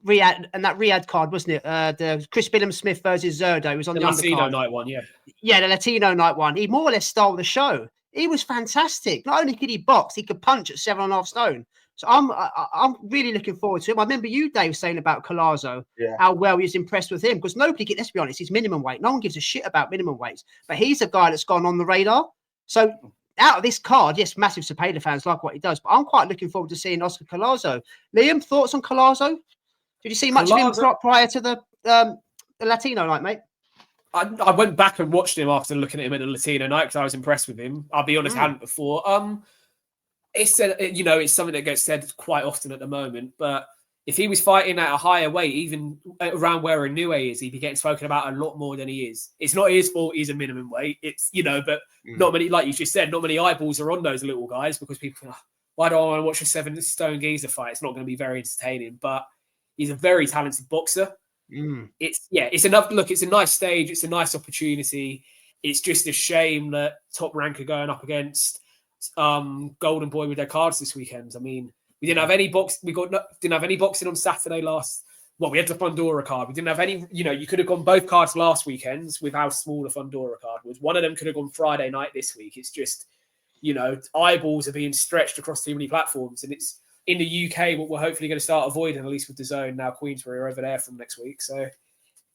Riyadh card, wasn't it? The Chris Billam-Smith versus Zerdo was on the Latino undercard. night one, yeah. Yeah, the Latino night one. He more or less stole the show. He was fantastic. Not only could he box, he could punch at 7.5 stone. So I'm really looking forward to him. I remember you, Dave, saying about Collazo, how well he was impressed with him, because let's be honest, he's minimum weight. No one gives a shit about minimum weights, but he's a guy that's gone on the radar. So out of this card, yes, massive Zepeda fans like what he does, but I'm quite looking forward to seeing Oscar Collazo. Liam, thoughts on Collazo? Did you see much of him prior to the Latino night, mate? I went back and watched him after looking at him at the Latino night because I was impressed with him. I'll be honest, I hadn't before. It's something that gets said quite often at the moment, but if he was fighting at a higher weight, even around where Inoue is, he'd be getting spoken about a lot more than he is. It's not his fault he's a minimum weight. It's, but not many, like you just said, not many eyeballs are on those little guys because people think, why do I want to watch a 7-stone geezer fight? It's not going to be very entertaining, but he's a very talented boxer. It's enough. Look, it's a nice stage. It's a nice opportunity. It's just a shame that Top Rank are going up against Golden Boy with their cards this weekend. I mean, We didn't have any didn't have any boxing on Saturday last. Well, we had the Fundora card. We didn't have any. You could have gone both cards last weekends with how small the Fundora card was. One of them could have gone Friday night this week. It's just, eyeballs are being stretched across too many platforms, and it's in the UK what we're hopefully going to start avoiding, at least with DAZN now. Queensbury are over there from next week, so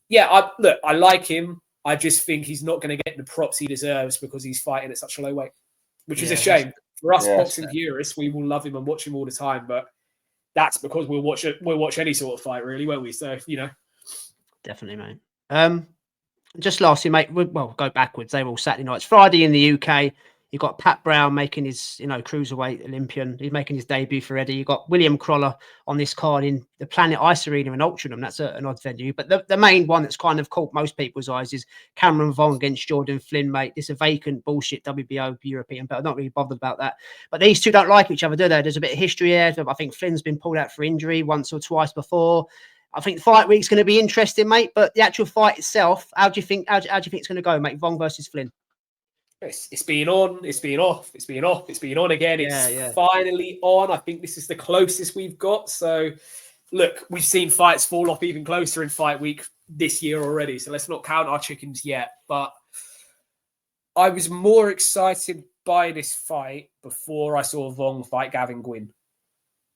yeah. I like him. I just think he's not going to get the props he deserves because he's fighting at such a low weight, which is a shame. For us boxing purists, we will love him and watch him all the time, but that's because we'll watch any sort of fight, really, won't we? So, Definitely, mate. Just lastly, mate, we'll go backwards. They were all Saturday nights. Friday in the UK, you got Pat Brown making his, cruiserweight Olympian. He's making his debut for Eddie. You got William Crawler on this card in the Planet Ice Arena in Altrincham. That's an odd venue. But the main one that's kind of caught most people's eyes is Cameron Vong against Jordan Flynn, mate. It's a vacant bullshit WBO European belt. I'm not really bothered about that. But these two don't like each other, do they? There's a bit of history here. I think Flynn's been pulled out for injury once or twice before. I think the fight week's going to be interesting, mate. But the actual fight itself, how do you think it's going to go, mate? Vong versus Flynn. It's been on, it's been off, it's been off, it's been on again. It's finally on. I think this is the closest we've got. So, look, we've seen fights fall off even closer in fight week this year already. So let's not count our chickens yet. But I was more excited by this fight before I saw Vong fight Gavin Gwynn.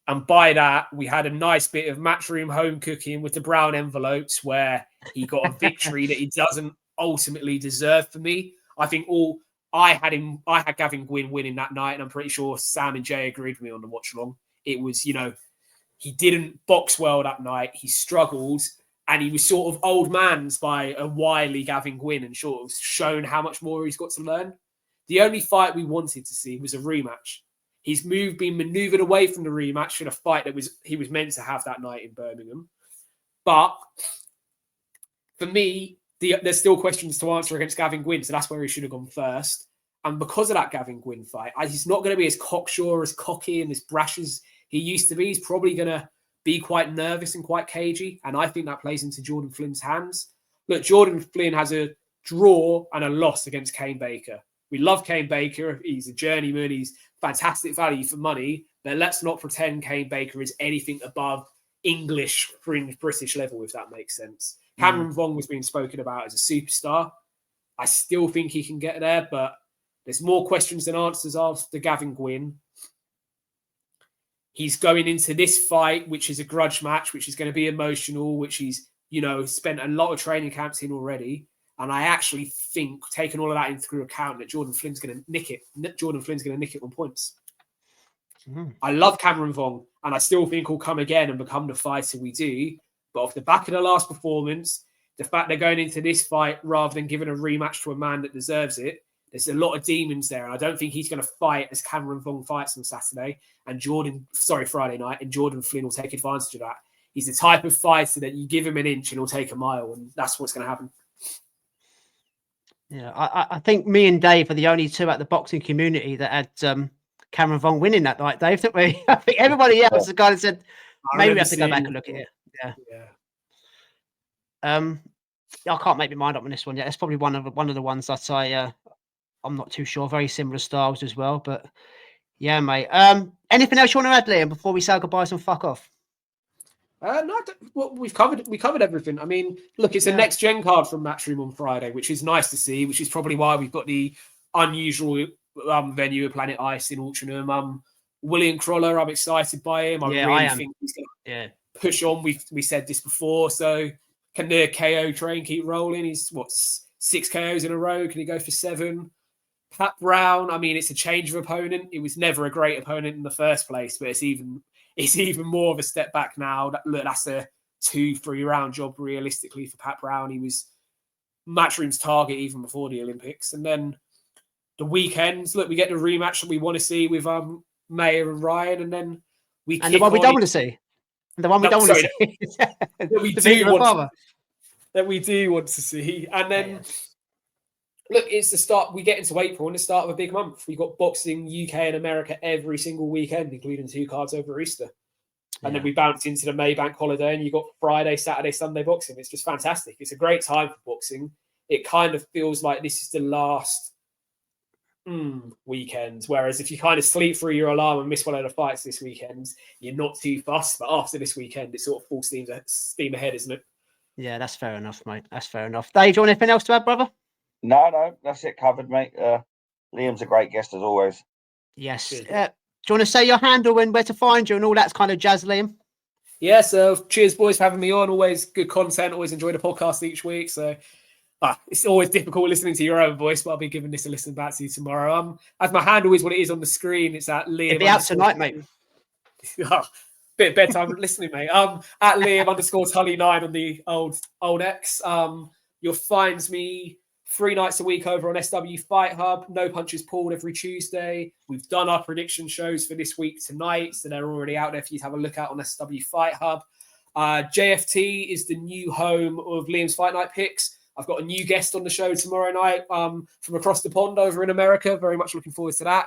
And by that, we had a nice bit of matchroom home cooking with the brown envelopes where he got a victory that he doesn't ultimately deserve for me. I think I had Gavin Gwynn winning that night, and I'm pretty sure Sam and Jay agreed with me on the watch along. It was, he didn't box well that night. He struggled, and he was sort of old man's by a wily Gavin Gwynn and sort of shown how much more he's got to learn. The only fight we wanted to see was a rematch. He's been manoeuvred away from the rematch in a fight that he was meant to have that night in Birmingham. But for me, there's still questions to answer against Gavin Gwynn, so that's where he should have gone first. And because of that Gavin Gwynn fight, he's not going to be as cocksure, as cocky, and as brash as he used to be. He's probably going to be quite nervous and quite cagey, and I think that plays into Jordan Flynn's hands. Look, Jordan Flynn has a draw and a loss against Kane Baker. We love Kane Baker. He's a journeyman. He's fantastic value for money, but let's not pretend Kane Baker is anything above English fringe British level, if that makes sense. Cameron Vong was being spoken about as a superstar. I still think he can get there, but there's more questions than answers after Gavin Gwynn. He's going into this fight, which is a grudge match, which is going to be emotional, which he's, spent a lot of training camps in already. And I actually think, taking all of that into account, that Jordan Flynn's going to nick it. Jordan Flynn's going to nick it on points. I love Cameron Vong, and I still think he'll come again and become the fighter we do. But off the back of the last performance, the fact they're going into this fight rather than giving a rematch to a man that deserves it, there's a lot of demons there. And I don't think he's going to fight as Cameron Vong fights on Friday night, and Jordan Flynn will take advantage of that. He's the type of fighter that you give him an inch and he'll take a mile, and that's what's going to happen. Yeah, I think me and Dave are the only two at the boxing community that had Cameron Vong winning that night, Dave, didn't we? I think everybody else has kind of said, maybe we have to go back and look at it. Yeah. I can't make my mind up on this one yet. It's probably one of the ones that I'm not too sure. Very similar styles as well, but yeah, mate. Anything else you want to add, Liam, before we say goodbyes and fuck off? No, well, we covered everything. I mean, look, it's a next gen card from Matchroom on Friday, which is nice to see. Which is probably why we've got the unusual venue of Planet Ice in Altrincham. William Crawler, I'm excited by him. I really think he's going to push on. We said this before. So can the KO train keep rolling? He's 6 KOs in a row. Can he go for 7? Pat Brown, I mean, it's a change of opponent. It was never a great opponent in the first place, but it's even more of a step back now. That's a 2-3 round job realistically for Pat Brown. He was Matchroom's target even before the Olympics. And then the weekends, look, we get the rematch that we want to see with Mayer and Ryan, and then the one we don't want to see. The one we don't want to see. That we do want to see. And then look, it's the start. We get into April and the start of a big month. We've got boxing UK and America every single weekend, including 2 cards over Easter. And then we bounce into the May bank holiday and you've got Friday, Saturday, Sunday boxing. It's just fantastic. It's a great time for boxing. It kind of feels like this is the last weekends. Whereas if you kind of sleep through your alarm and miss one of the fights this weekend, you're not too fussed. But after this weekend, it's sort of full steam ahead, isn't it? Yeah, that's fair enough, mate. That's fair enough. Dave, do you want anything else to add, brother? No, that's it covered, mate. Liam's a great guest as always. Yes. Do you want to say your handle and where to find you and all that kind of jazz, Liam? Yeah, so cheers, boys, for having me on. Always good content. Always enjoy the podcast each week. So it's always difficult listening to your own voice, but I'll be giving this a listen back to you tomorrow. As my handle is what it is on the screen, it's at Liam. It'll be out tonight, mate. Bit of bedtime listening, mate. At Liam_Tully9 on the old X. You'll find me 3 nights a week over on SW Fight Hub. No Punches Pulled every Tuesday. We've done our prediction shows for this week tonight, so they're already out there for you to have a look at on SW Fight Hub. JFT is the new home of Liam's Fight Night picks. I've got a new guest on the show tomorrow night from across the pond over in America. Very much looking forward to that.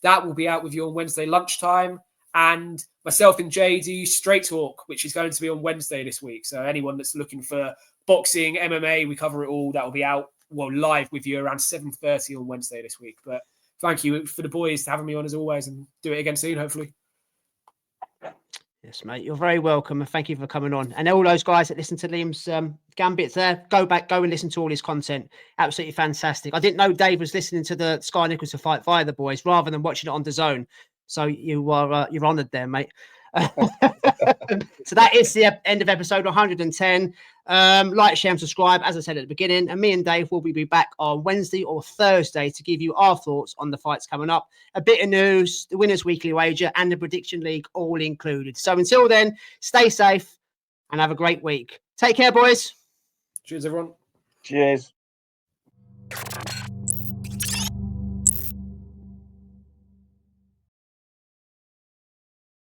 That will be out with you on Wednesday lunchtime. And myself and Jay do Straight Talk, which is going to be on Wednesday this week. So anyone that's looking for boxing, MMA, we cover it all. That will be out live with you around 7:30 on Wednesday this week. But thank you for the boys having me on as always, and do it again soon, hopefully. Yes, mate. You're very welcome, and thank you for coming on. And all those guys that listen to Liam's Gambits there, go and listen to all his content. Absolutely fantastic. I didn't know Dave was listening to the Skye Nicolson fight via the boys rather than watching it on DAZN. So you're honoured there, mate. So that is the end of episode 110. Like, share, and subscribe, as I said at the beginning. And me and Dave will be back on Wednesday or Thursday to give you our thoughts on the fights coming up. A bit of news, the Winners' Weekly Wager, and the Prediction League all included. So until then, stay safe and have a great week. Take care, boys. Cheers, everyone. Cheers.